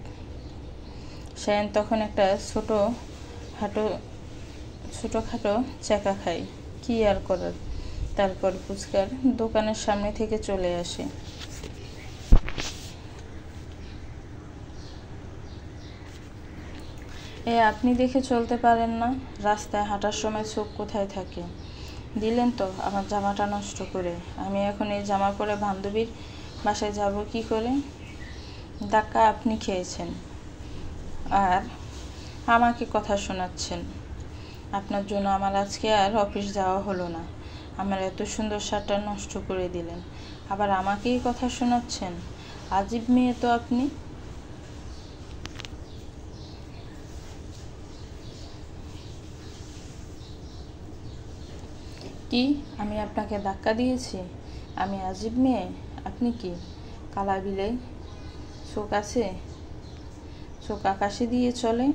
সায়ান তখন একটা ছোটোখাটো চাকা খায়, কি আর করার। তারপর ফুচকার দোকানের সামনে থেকে চলে আসে। আপনি দেখে চলতে পারেন না? রাস্তায় হাঁটার সময় চোখ কোথায় থাকে? দিলেন তো আমার জামাটা নষ্ট করে। আমি এখন এই জামা পরে বান্ধবীর বাসায় যাব কি করে? ধাক্কা আপনি খেয়েছেন আর আমাকে কথা শোনাচ্ছেন। আপনার জন্য আমার আজকে আর অফিস যাওয়া হলো না। আমার এত সুন্দর শার্টটা নষ্ট করে দিলেন, আবার আমাকেই কথা শোনাচ্ছেন। আজীব মেয়ে তো আপনি। কি আমি আপনাকে ধাক্কা দিয়েছি? আমি আজীব মেয়ে? আপনি কি কালা বিলাই? চোখ আকাশে দিয়ে চলে,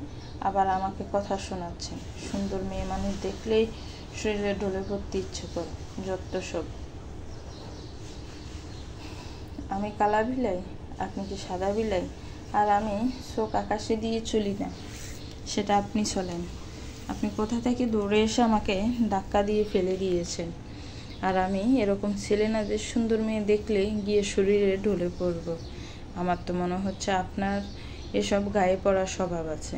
আবার আমাকে কথা শোনাচ্ছেন। সুন্দর মেয়ে মানুষ দেখলেই শরীরে ঢলে পড়তে ইচ্ছে করে। যত সব। আমি কালা বিলাই, আপনি কি সাদা বিলাই? আর আমি চোখ আকাশে দিয়ে চলি না, সেটা আপনি চলেন। আপনি কোথা থেকে দৌড়ে এসে আমাকে ধাক্কা দিয়ে ফেলে দিয়েছেন। আর আমি এরকম ছেলে না যে সুন্দর মেয়ে দেখলে গিয়ে শরীরে ঢলে পড়ব। আমার তো মনে হচ্ছে আপনার এসব গায়ে পড়ার স্বভাব আছে।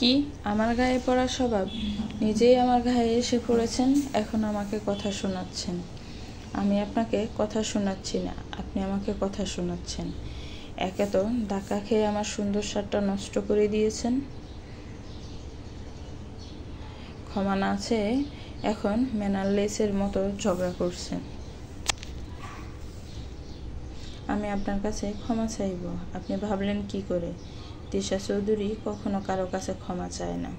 কি আমার গায়ে পড়ার স্বভাব? নিজেই আমার গায়ে এসে পড়েছেন, এখন আমাকে কথা শোনাচ্ছেন। আমি আপনাকে কথা শোনাচ্ছি না, আপনি আমাকে কথা শোনাচ্ছেন। একে তো ধাক্কা খেয়ে আমার সুন্দর শার্টটা নষ্ট করে দিয়েছেন, ক্ষমা না চেয়ে এখন ম্যানারলেসের মতো ঝগড়া করছেন। আমি আপনার কাছে ক্ষমা চাইব, আপনি ভাবলেন কি করে? তিশা চৌধুরী কখনো কারো কাছে ক্ষমা চায় না।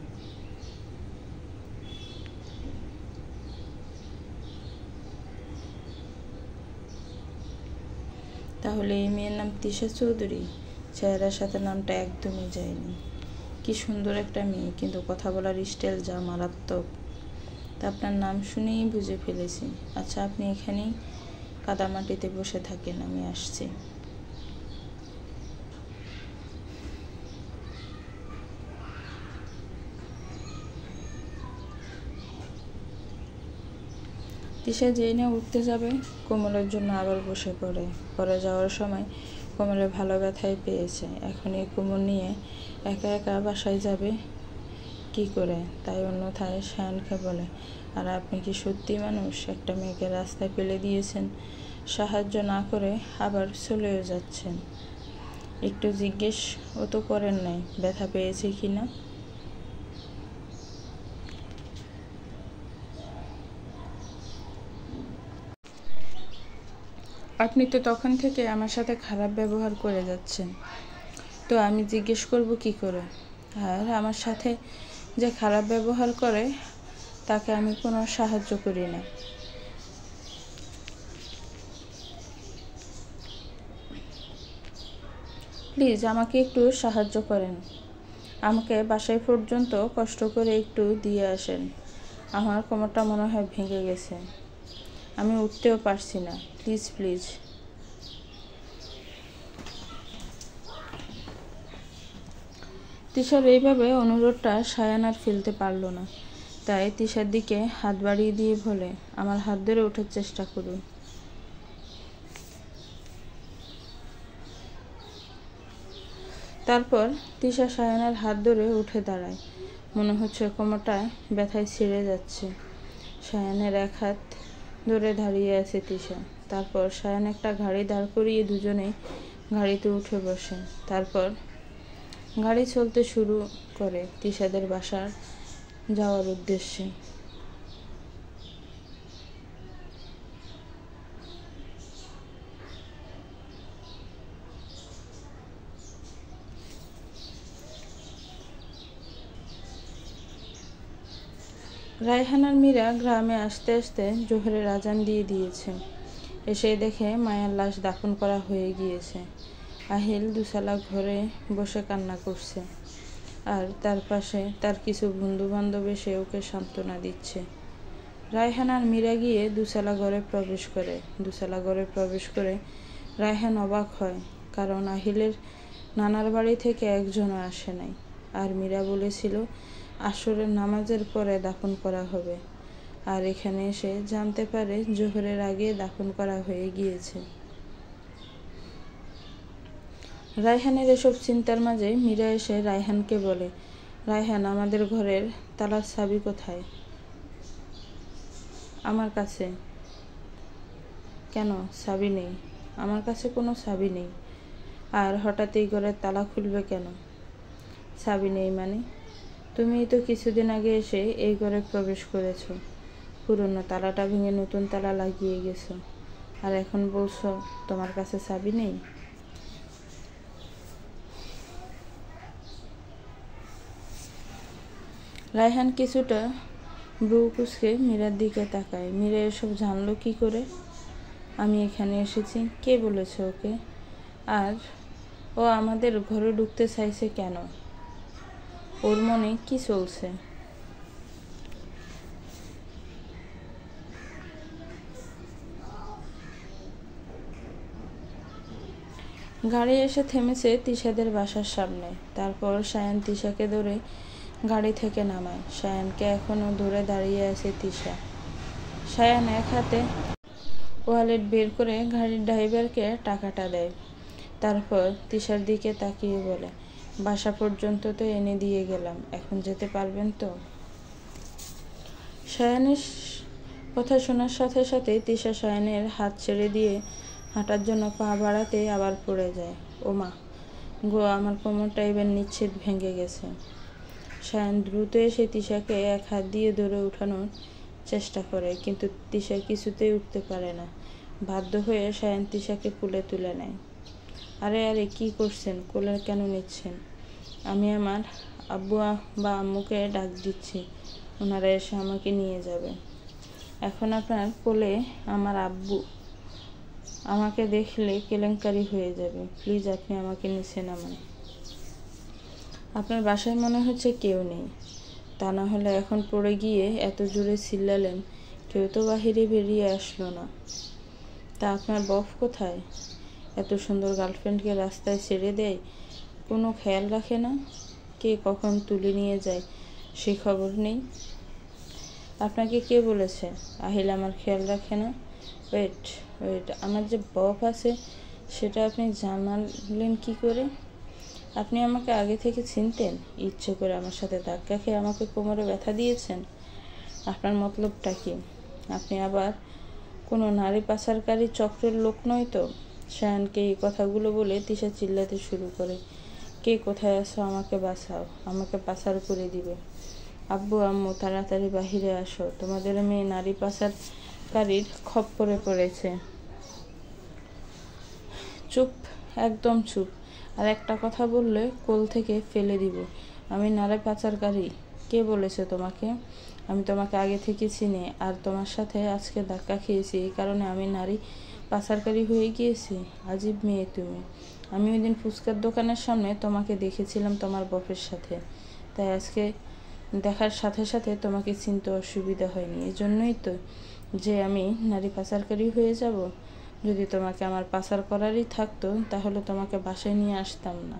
তাহলে এই মেয়ের নাম তিশা চৌধুরী? চেহারার সাথে নামটা একদমই যায়নি। কি সুন্দর একটা মেয়ে, কিন্তু কথা বলার স্টাইল যা মারাত্মক, তা আপনার নাম শুনেই বুঝে ফেলেছি। আচ্ছা, আপনি এখানেই কাদামাটিতে বসে থাকেন, আমি আসছি। তিশা যেই না উঠতে যাবে, কোমলের জন্য আবার বসে পরে যাওয়ার সময় কোমলে ভালো ব্যথাই পেয়েছে। এখন এই কোমল নিয়ে একা একা বাসায় যাবে কি করে? তাই অন্যথায় শায়ানকে বলে, আর আপনি কি সত্যি মানুষ? একটা মেয়েকে রাস্তায় ফেলে দিয়েছেন, সাহায্য না করে আবার চলেও যাচ্ছেন। একটু জিজ্ঞেসও তো করেন নাই ব্যথা পেয়েছে কি না। আপনি তো তখন থেকে আমার সাথে খারাপ ব্যবহার করে যাচ্ছেন, তো আমি জিজ্ঞেস করব কি করে? আর আমার সাথে যে খারাপ ব্যবহার করে তাকে আমি কোনো সাহায্য করি না। প্লিজ আমাকে একটু সাহায্য করেন, আমাকে বাসায় পর্যন্ত কষ্ট করে একটু দিয়ে আসেন। আমার কোমরটা মনে হয় ভেঙে গেছে, আমি উঠতেও পারছি না। Please please. তিশার এইভাবে অনুরোধটা শায়ান আর ফেলতে পারল না, তাই তিশার দিকে হাত বাড়িয়ে দিয়ে বলে, আমার হাত ধরে ওঠার চেষ্টা করুন। তারপর তিশা শায়ানের হাত ধরে উঠে দাঁড়ায়। মনে হচ্ছে কোমরটা ব্যথায় ছিঁড়ে যাচ্ছে। শায়ানের এক হাত ধরে দাঁড়িয়ে আছে তিশা। তারপর শায়ান একটা গাড়ি দাঁড় করিয়ে দুজনেই গাড়িতে উঠে বসে। তারপর গাড়ি চলতে শুরু করে তিশাদের বাসার যাওয়ার উদ্দেশ্যে। রায়হান আর মীরা গ্রামে আসতে আসতে জোহরের আজান দিয়ে দিয়েছে। এসে দেখে মায়ের লাশ দাফন করা হয়ে গিয়েছে। আহিল দুসালা ঘরে বসে কান্না করছে, আর তার পাশে তার কিছু বন্ধু বান্ধব এসে ওকে সান্ত্বনা দিচ্ছে। রায়হান আর মীরা গিয়ে দুসালা ঘরে প্রবেশ করে রায়হান অবাক হয়, কারণ আহিলের নানার বাড়ি থেকে একজনও আসে নাই। আর মীরা বলেছিল আসরের নামাজের পরে দাফন করা হবে, আর এখানে এসে জানতে পারে জোহরের আগে দাফন করা হয়ে গিয়েছে। রায়হানের এসব চিন্তার মাঝে মীরা এসে রায়হানকে বলে, রায়হান, আমাদের ঘরের তালার চাবি কোথায়? আমার কাছে। কেন, চাবি নেই? আমার কাছে কোনো চাবি নেই। আর হঠাৎ এই ঘরের তালা খুলবে কেন? চাবি নেই মানে? তুমিই তো কিছুদিন আগে এসে এই ঘরে প্রবেশ করেছ, পুরনো তালাটা ভেঙে নতুন তালা লাগিয়ে গেছো, আর এখন বলছো তোমার কাছে চাবি নেই। রায়হান কিছুটা ব্রু কুঁচকে মীরার দিকে তাকায়। মীরা এসব জানলো কি করে? আমি এখানে এসেছি, কে বলেছে ওকে? আর ও আমাদের ঘরে ঢুকতে চাইছে কেন? ওর মনে কি চলছে? গাড়ি এসে থেমেছে তিশাদের বাসার সামনে। তারপর সায়ান তিশাকে ধরে গাড়ি থেকে নামায়। সায়ানকে এখনো ধরে দাঁড়িয়ে আছে তিশা। সায়ান এক হাতে ওয়ালেট বের করে গাড়ির ড্রাইভারকে টাকাটা দেয়। তারপর তিশার দিকে তাকিয়ে বলে, বাসা পর্যন্ত তো এনে দিয়ে গেলাম, এখন যেতে পারবেন তো? সায়ানের কথা শোনার সাথে সাথে তিশা সায়ানের হাত ছেড়ে দিয়ে হাঁটার জন্য পা বাড়াতে আবার পড়ে যায়। ওমা গো, আমার কোমরটা এবার নিশ্চিত ভেঙে গেছে। সায়ান দ্রুত এসে তিশাকে এক হাত দিয়ে ধরে উঠানোর চেষ্টা করে, কিন্তু তিশা কিছুতেই উঠতে পারে না। বাধ্য হয়ে সায়ান তিশাকে কোলে তুলে নেয়। আরে আরে কি করছেন? কোলে কেন নিচ্ছেন? আমি আমার আব্বু বা আম্মুকে ডাক দিচ্ছি, ওনারা এসে আমাকে নিয়ে যাবে। এখন আপনার কোলে আমার আব্বু আমাকে দেখলে কেলেঙ্কারি হয়ে যাবে। প্লিজ আপনি আমাকে নিচে নামান। আপনার বাসায় মনে হচ্ছে কেউ নেই, তা না হলে এখন পড়ে গিয়ে এত জোরে চিল্লালেন, কেউ তো বাহিরে বেরিয়ে আসলো না। তা আপনার বফ কোথায়? এত সুন্দর গার্লফ্রেন্ডকে রাস্তায় ছেড়ে দেয়, কোনো খেয়াল রাখে না? কে কখন তুলে নিয়ে যায় সে খবর নেই। আপনাকে কে বলেছে আহিল আমার খেয়াল রাখে না? ওয়েট ওয়েট, আমার যে বফ আছে সেটা আপনি জানালেন কি করে? আপনি আমাকে আগে থেকে চিনতেন? ইচ্ছে করে আমার সাথে ধাক্কা খেয়ে আমাকে কোমরে ব্যথা দিয়েছেন? আপনার মতলবটা কি? আপনি আবার কোনো নারী পাচারকারী চক্রের লোক নয় তো? সায়ানকে এই কথাগুলো বলে তিশা চিল্লাতে শুরু করে, কে কোথায় আছো? আমাকে বাঁচাও, আমাকে পাচার করে দিবে। আব্বু আম্মু তাড়াতাড়ি বাহিরে আসো, তোমাদের মেয়ে নারী পাচারকারীর খপ্পরে পড়েছে। চুপ, একদম চুপ। আর একটা কথা বললে কোল থেকে ফেলে দিব। আমি নারী পাচারকারী? কে বলেছে তোমাকে? আমি তোমাকে আগে থেকে চিনি, আর তোমার সাথে আজকে ধাক্কা খেয়েছি এই কারণে আমি নারী পাচারকারী হয়ে গিয়েছি? আজীব মেয়ে তুমি। আমি ওই দিন ফুচকার দোকানের সামনে তোমাকে দেখেছিলাম তোমার বফের সাথে, তাই আজকে দেখার সাথে সাথে তোমাকে চিনতে অসুবিধা হয়নি। এজন্যই তো যে আমি নারী পাচারকারী হয়ে যাব। যদি তোমাকে আমার পাচার করারই থাকতো তাহলে তোমাকে বাসায় নিয়ে আসতাম না,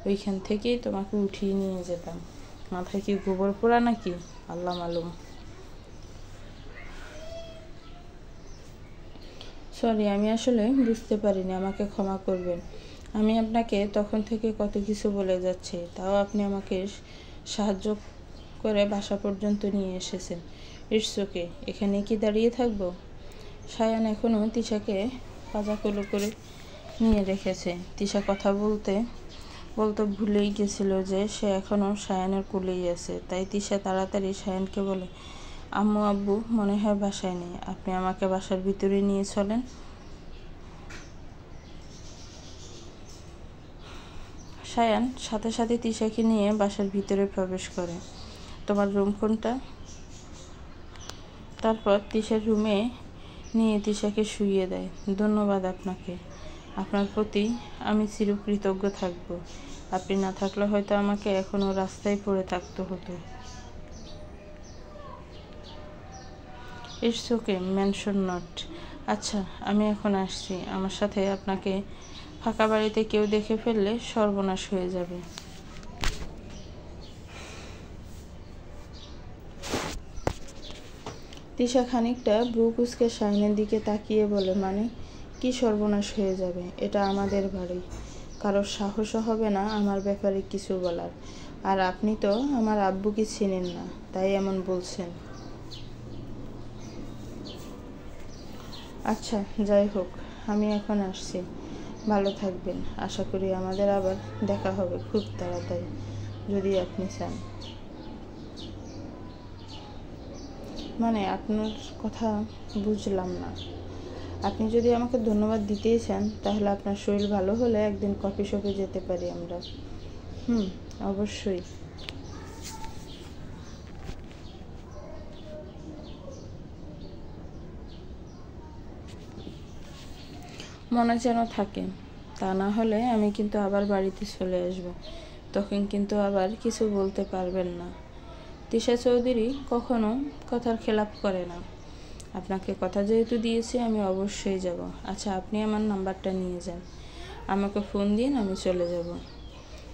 ওইখান থেকেই তোমাকে উঠিয়ে নিয়ে যেতাম। মাথায় কি গোবর পোড়া নাকি? আল্লাহ মালুম। সরি, আমি আসলে বুঝতে পারিনি, আমাকে ক্ষমা করবেন। আমি আপনাকে তখন থেকে কত কিছু বলে যাচ্ছি, তাও আপনি আমাকে সাহায্য করে বাসা পর্যন্ত নিয়ে এসেছেন। ইটস ওকে, এখানে কি দাঁড়িয়ে থাকবো? সায়ান এখনও তিশাকে পাজাকুলো করে নিয়ে রেখেছে। তিশা কথা বলতে বলতে ভুলেই গেছিল যে সে এখনও সায়ানের কোলেই আছে। তাই তিশা তাড়াতাড়ি সায়ানকে বলে, আম্মু আব্বু মনে হয় বাসায় নেই, আপনি আমাকে বাসার ভিতরে নিয়ে চলেন। সায়ান সাথে সাথে তিশাকে নিয়ে বাসার ভিতরে প্রবেশ করে। তোমার রুম কোনটা? তারপর তিশার রুমে নিয়ে তিশাকে শুইয়ে দেয়। ধন্যবাদ আপনাকে, আপনার প্রতি আমি চিরকৃতজ্ঞ থাকব। আপনি না থাকলে হয়তো আমাকে এখনও রাস্তায় পড়ে থাকতে হতো। It's okay, mention not. আচ্ছা আমি এখন আসছি, আমার সাথে আপনাকে ফাঁকা বাড়িতে কেউ দেখে ফেললে সর্বনাশ হয়ে যাবে। তিশা খানিকটা ভ্রু কুঁচকে সায়নের দিকে তাকিয়ে বলে, মানে কি সর্বনাশ হয়ে যাবে? এটা আমাদের বাড়ি, কারোর সাহসও হবে না আমার ব্যাপারে কিছু বলার। আর আপনি তো আমার আব্বুকে চিনেন না, তাই এমন বলছেন। আচ্ছা যাই হোক, আমি এখন আসছি, ভালো থাকবেন। আশা করি আমাদের আবার দেখা হবে খুব তাড়াতাড়ি, যদি আপনি চান। মানে আপনার কথা বুঝলাম না। আপনি যদি আমাকে ধন্যবাদ দিতেই চান তাহলে আপনার শরীর ভালো হলে একদিন কফি শপে যেতে পারি আমরা। অবশ্যই। মনে যেন থাকে। তা না হলে আমি কিন্তু আবার বাড়িতে চলে আসব, তখন কিন্তু আবার কিছু বলতে পারবেন না। তিশা চৌধুরী কখনো কথার খেলাপ করে না। আপনাকে কথা যেহেতু দিয়েছি আমি অবশ্যই যাব। আচ্ছা, আপনি আমার নাম্বারটা নিয়ে যান, আমাকে ফোন দিন, আমি চলে যাব।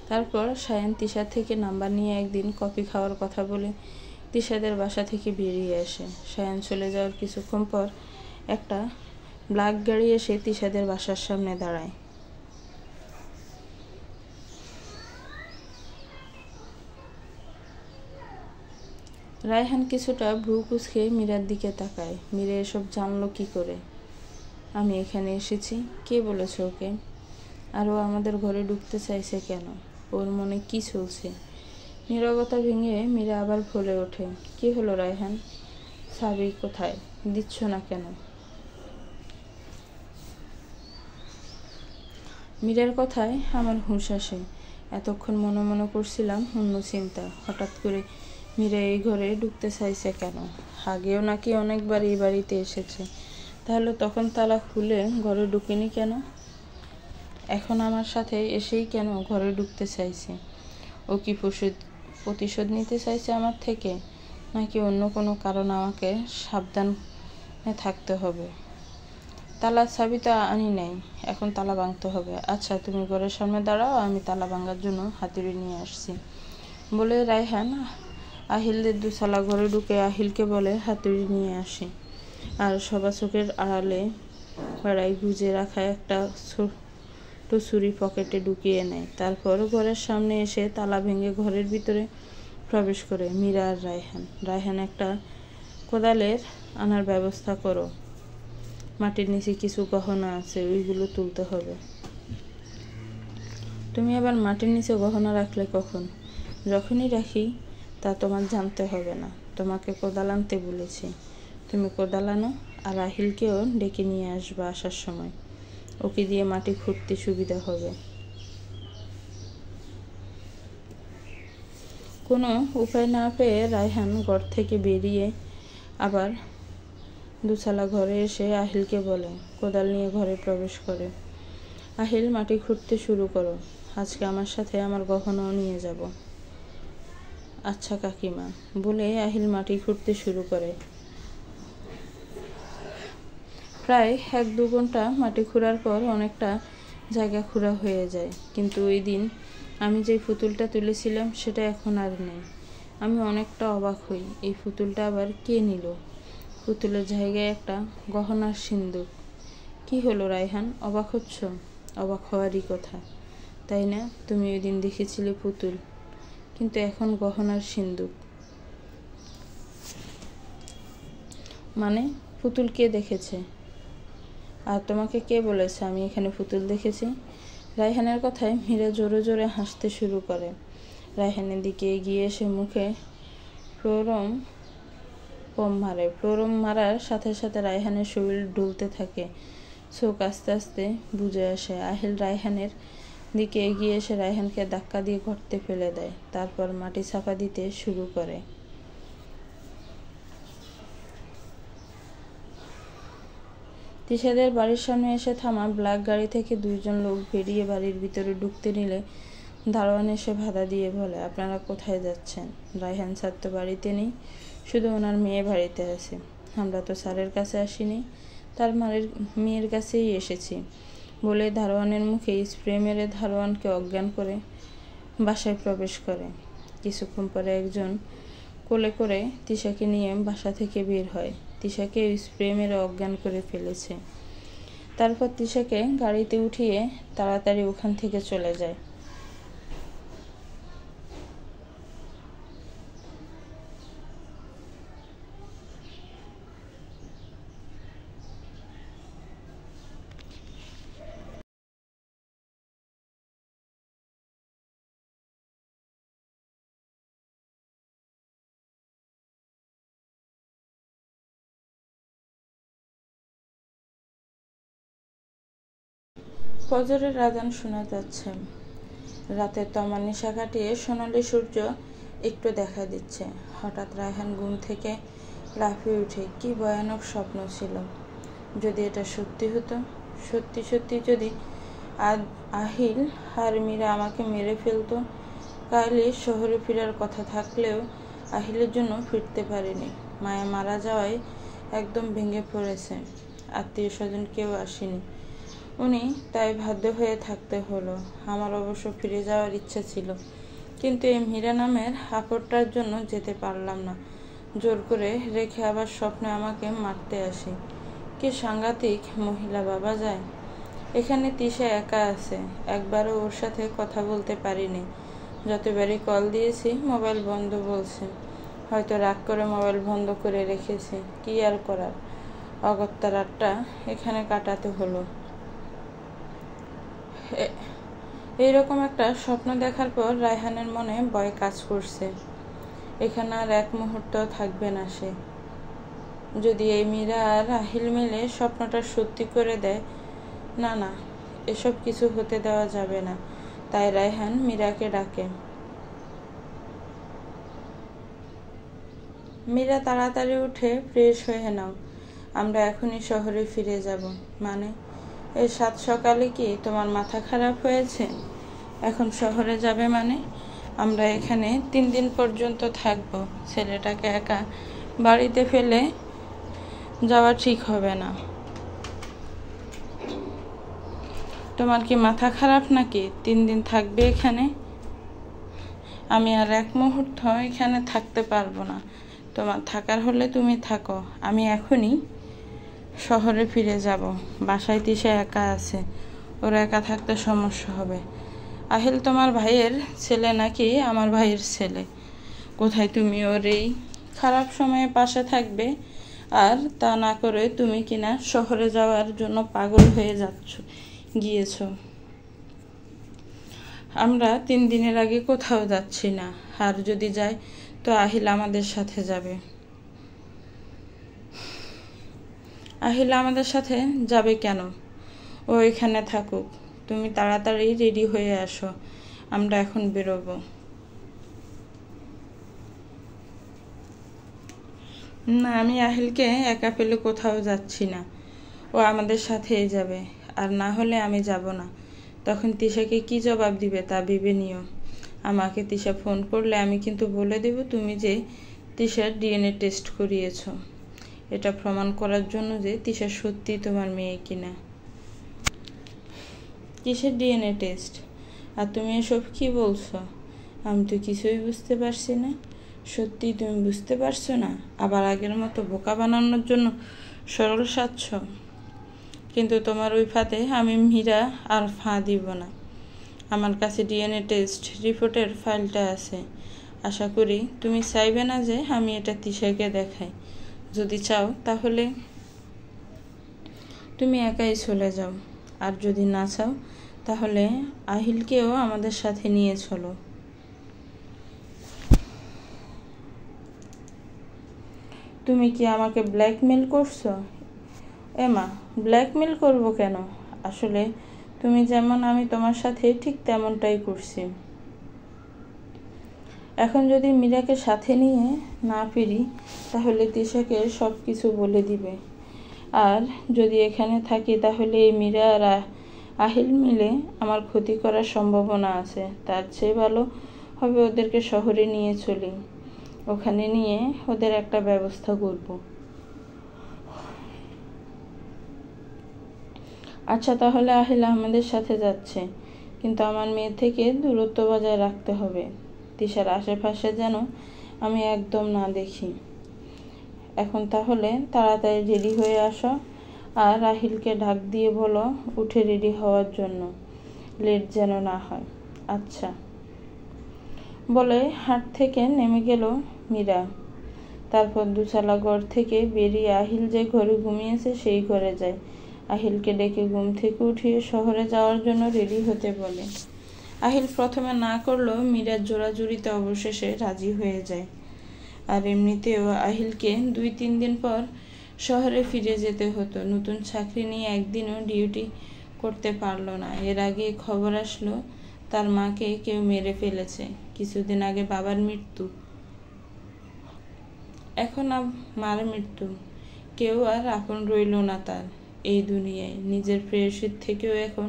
তারপর সায়ান তিশা থেকে নাম্বার নিয়ে একদিন কফি খাওয়ার কথা বলে তিশাদের বাসা থেকে বেরিয়ে আসে। সায়ান চলে যাওয়ার কিছুক্ষণ পর একটা ব্ল্যাক গাড়ি এসে তিশাদের বাসার সামনে দাঁড়ায়। রায়হান কিছুটা ভ্রু কুঁচকে মীরার দিকে তাকায়। মীরা এসব জানলো কি করে? আমি এখানে এসেছি, কে বলেছে ওকে? আর ও আমাদের ঘরে ঢুকতে চাইছে কেন? ওর মনে কি চলছে? নীরবতা ভেঙে মীরা আবার বলে ওঠে, কি হলো রায়হান? চাবি কোথায়? দিচ্ছ না কেন? মীরার কথায় আমার হুঁশ আসে। এতক্ষণ মনে মনে করছিলাম অন্য চিন্তা। হঠাৎ করে মীরা এই ঘরে ঢুকতে চাইছে কেন? আগেও নাকি অনেকবার এই বাড়িতে এসেছে, তাহলে তখন তালা খুলে ঘরে ঢুকেনি কেন? এখন আমার সাথে এসেই কেন ঘরে ঢুকতে চাইছে? ও কি প্রতিশোধ নিতে চাইছে আমার থেকে, নাকি অন্য কোনো কারণ আমাকে সাবধানে থাকতে হবে? তালার চাবি তো আনি নাই, এখন তালা ভাঙতে হবে। আচ্ছা, তুমি ঘরের সামনে দাঁড়াও, আমি তালা ভাঙার জন্য হাতুড়ি নিয়ে আসছি। বলে রায়হান আহিলদের দুসালা ঘরে ঢুকে আহিলকে বলে হাতুড়ি নিয়ে আসে, আর সবার চোখের আড়ালে বেড়ায় গুজে রাখা একটা ছোট ছুরি পকেটে ঢুকিয়ে নেয়। তারপর ঘরের সামনে এসে তালা ভেঙে ঘরের ভিতরে প্রবেশ করে মীরা আর রায়হান। রায়হান, একটা কোদালের আনার ব্যবস্থা করো, মাটির নিচে কিছু গহনা আছে, ওইগুলো তুলতে হবে। তুমি আবার মাটির নিচে গহনা রাখলে কখন? যখনই রাখি তা তোমার জানতে হবে না। তোমাকে কোদাল আনতে বলেছি, তুমি কোদাল আনো, আর রাহিলকেও ডেকে নিয়ে আসবা আসার সময়। ওকে দিয়ে মাটি খুঁড়তে সুবিধা হবে। কোনো উপায় না পেয়ে রায়হান ঘর থেকে বেরিয়ে আবার দুছালা ঘরে এসে আহিলকে বলে, কোদাল নিয়ে ঘরে প্রবেশ করে। আহিল, মাটি খুঁড়তে শুরু করো, আজকে আমার সাথে আমার গহনাও নিয়ে যাব। আচ্ছা কাকিমা, বলে আহিল মাটি খুঁড়তে শুরু করে। প্রায় 1-2 ঘন্টা মাটি খোঁড়ার পর অনেকটা জায়গা খোঁড়া হয়ে যায়, কিন্তু ওই দিন আমি যে পুতুলটা তুলেছিলাম সেটা এখন আর নেই। আমি অনেকটা অবাক হই, এই পুতুলটা আবার কে নিল? পুতুলের জায়গায় একটা গহনার সিন্দুক। কি হলো রায়হান, অবাক হচ্ছ? অবাক হওয়ারই কথা, তাই না? তুমি ওই দিন দেখেছিলে পুতুল, কিন্তু এখন গহনার সিন্দুক। মানে পুতুল কে দেখেছে? আর তোমাকে কে বলেছে আমি এখানে পুতুল দেখেছি? রায়হানের কথায় মীরা জোরে জোরে হাসতে শুরু করে। রায়হানের দিকে এগিয়ে এসে মুখে ফ্লোরম মারে। ফ্লোরম মারার সাথে সাথে রায়হানের শরীর ঢুলতে থাকে, চোখ আস্তে আস্তে বুজে আসে। আহিল রায়হানের দিকে এগিয়ে এসে রায়হানকে ধাক্কা দিয়ে গর্তে ফেলে দেয়, তারপর মাটি চাপা দিতে শুরু করে। তিশাদের বাড়ির সামনে এসে থামা ব্ল্যাক গাড়ি থেকে 2 জন লোক বেরিয়ে বাড়ির ভিতরে ঢুকতে নিলে দারোয়ান এসে বাধা দিয়ে বলে, আপনারা কোথায় যাচ্ছেন? রায়হান স্যার তো বাড়িতে নেই, শুধু ওনার মেয়ে বাড়িতে আছে। আমরা তো স্যারের কাছে আসিনি, তার মেয়ের কাছেই এসেছি, বলে দারোয়ানের মুখে স্প্রে মেরে দারোয়ানকে অজ্ঞান করে বাসায় প্রবেশ করে। কিছুক্ষণ পরে একজন কোলে করে তিশাকে নিয়ে বাসা থেকে বের হয়। তিশাকে স্প্রে মেরে অজ্ঞান করে ফেলেছে। তারপর তিশাকে গাড়িতে উঠিয়ে তাড়াতাড়ি ওখান থেকে চলে যায়। ফজরের আজান শোনা যাচ্ছে। রাতের তমা নিশা কাটিয়ে সোনালি সূর্য একটু দেখা দিচ্ছে। হঠাৎ রায়হান ঘুম থেকে লাফিয়ে উঠে। কি ভয়ানক স্বপ্ন ছিল! যদি এটা সত্যি হতো, সত্যি সত্যি যদি আজ আহিল আর মীরা আমাকে মেরে ফেলতো। কাইলি শহরে ফেরার কথা থাকলেও আহিলের জন্য ফিরতে পারিনি। মায়া মারা যাওয়ায় একদম ভেঙে পড়েছে। আত্মীয় স্বজন কেউ আসেনি, উনি তাই বাধ্য হয়ে থাকতে হলো। আমার অবশ্য ফিরে যাওয়ার ইচ্ছা ছিল, কিন্তু এই মীরা নামের আপরটার জন্য যেতে পারলাম না। জোর করে রেখে আবার স্বপ্নে আমাকে মারতে আসে। কি সাংঘাতিক মহিলা বাবা যায়। এখানে তিশা একা আছে, একবারও ওর সাথে কথা বলতে পারিনি। যতবারই কল দিয়েছি মোবাইল বন্ধ বলছে। হয়তো রাগ করে মোবাইল বন্ধ করে রেখেছে, কি আর করার। অগত্যা রাতটা এখানে কাটাতে হলো। এইরকম একটা স্বপ্ন দেখার পর রায়হানের মনে ভয় কাজ করছে। এখানে আর এক মুহূর্ত থাকবে না সে। যদি এই মীরা আর আহিল মিলে স্বপ্নটা সত্যি করে দেয়, না না, এসব কিছু হতে দেওয়া যাবে না। তাই রায়হান মীরাকে ডাকে। মীরা তাড়াতাড়ি উঠে ফ্রেশ হয়ে নাও, আমরা এখনই শহরে ফিরে যাব। মানে, এই সাত সকালে কি তোমার মাথা খারাপ হয়েছে? এখন শহরে যাবে মানে? আমরা এখানে 3 দিন পর্যন্ত থাকবো। ছেলেটাকে একা বাড়িতে ফেলে যাওয়া ঠিক হবে না। তোমার কি মাথা খারাপ নাকি? 3 দিন থাকবে এখানে? আমি আর এক মুহূর্ত এখানে থাকতে পারবো না। তোমার থাকার হলে তুমি থাকো, আমি এখনই শহরে ফিরে যাব। বাসায় তিশা একা আছে, ওর একা থাকতে সমস্যা হবে। আহিল তোমার ভাইয়ের ছেলে নাকি আমার ভাইয়ের ছেলে? কোথায় তুমি ওর এই খারাপ সময়ে পাশে থাকবে, আর তা না করে তুমি কিনা শহরে যাওয়ার জন্য পাগল হয়ে গিয়েছ। আমরা 3 দিনের আগে কোথাও যাচ্ছি না, আর যদি যাই তো আহিল আমাদের সাথে যাবে। আহিল আমাদের সাথে যাবে কেন? ও এখানে থাকুক। তুমি তাড়াতাড়ি রেডি হয়ে আসো, আমরা এখন বেরোবো। না, আমি আহিলকে একা পেলে কোথাও যাচ্ছি না। ও আমাদের সাথেই যাবে, আর না হলে আমি যাব না। তখন তিশাকে কি জবাব দিবে তা ভেবে নিও। আমাকে তিশা ফোন করলে আমি কিন্তু বলে দেব তুমি যে তিশার ডিএনএ টেস্ট করিয়েছ, এটা প্রমাণ করার জন্য যে তিশা সত্যি তোমার মেয়ে কিনা। কিসের ডিএনএ টেস্ট? আর তুমি এসব কি বলছো? আমি তো কিছুই বুঝতে পারছি না। সত্যি তুমি বুঝতে পারছো না? আবার আগের মতো বোকা বানানোর জন্য সরল সাজছ। কিন্তু তোমার ওই ফাঁদে আমি মীরা আর ফাঁ দিব না। আমার কাছে ডিএনএ টেস্ট রিপোর্টের ফাইলটা আছে। আশা করি তুমি চাইবে না যে আমি এটা তিশাকে দেখাই। যদি চাও তাহলে তুমি একাই চলে যাও, আর যদি না চাও তাহলে আহিলকেও আমাদের সাথে নিয়ে চলো। তুমি কি আমাকে ব্ল্যাকমেল করছো? এমা, ব্ল্যাকমেল করব কেন? আসলে তুমি যেমন আমি তোমার সাথে ঠিক তেমনটাই করছি। এখন যদি মীরাকে সাথে নিয়ে না ফিরি তাহলে তিশাকে সব কিছু বলে দিবে। আর যদি এখানে থাকি তাহলে এই মীরা আর আহিল মিলে আমার ক্ষতি করার সম্ভাবনা আছে। তার চেয়ে ভালো হবে ওদেরকে শহরে নিয়ে চলি। ওখানে নিয়ে ওদের একটা ব্যবস্থা করব। আচ্ছা, তাহলে আহিল আমাদের সাথে যাচ্ছে, কিন্তু আমার মেয়ে থেকে দূরত্ব বজায় রাখতে হবে। তিশার আশেপাশে যেন আমি একদম না দেখি। এখন তাহলে তাড়াতাড়ি রেডি হয়ে আসো, আর রাহিলকে ডাক দিয়ে বলো উঠে রেডি হওয়ার জন্য, লেট যেন না হয়। আচ্ছা বলে হাট থেকে নেমে গেল মীরা। তারপর দুচালা ঘর থেকে বেরিয়ে আহিল যে ঘরে ঘুমিয়েছে সেই ঘরে যায়। আহিলকে ডেকে ঘুম থেকে উঠিয়ে শহরে যাওয়ার জন্য রেডি হতে বলে। আহিল প্রথমে না করলেও মীরার জোড়াজুড়িতে অবশেষে রাজি হয়ে যায়। আর এমনিতেও আহিলকে 2-3 দিন পর শহরে ফিরে যেতে হতো। নতুন চাকরি নিয়ে একদিনও ডিউটি করতে পারলো না। এর আগে খবর আসলো তার মাকে কেউ মেরে ফেলেছে। কিছুদিন আগে বাবার মৃত্যু, এখন মার মৃত্যু। কেউ আর আপন রইল না তার এই দুনিয়ায়। নিজের প্রেয়সীর থেকেও এখন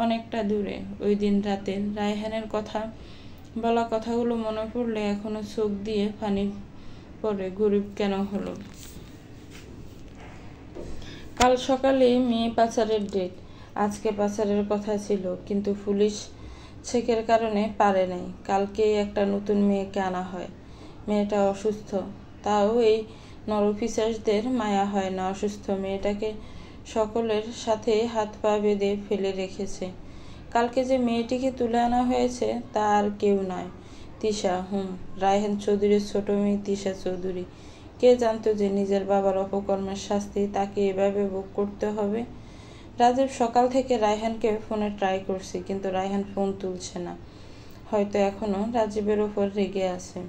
অনেকটা দূরে। ওই দিন রাতে রায়হানের কথা বলা কথাগুলো মনে পড়লে এখনো চোখ দিয়ে পানি পড়ে। গরিব কেন হলো? কাল সকালে মেয়ে পাচারের ডেট। আজকে পাচারের কথা ছিল, কিন্তু পুলিশ চেকের কারণে পারে নাই। কালকেই একটা নতুন মেয়েকে আনা হয়। মেয়েটা অসুস্থ, তাও এই নরপিশাচদের মায়া হয় না। অসুস্থ মেয়েটাকে সকলের সাথে হাত পা বেঁধে ফেলে রেখেছে। কালকে যে মেয়েটিকে তুলে আনা হয়েছে তা আর কেউ নয়, তিশা। রায়হান চৌধুরীর ছোট মেয়ে তিশা চৌধুরী। কে জানতো যে নিজের বাবার অপকর্মের শাস্তি তাকে এভাবে ভোগ করতে হবে। রাজীব সকাল থেকে রায়হানকে ফোনে ট্রাই করছে, কিন্তু রায়হান ফোন তুলছে না। হয়তো এখনো রাজীবের ওপর রেগে আছে।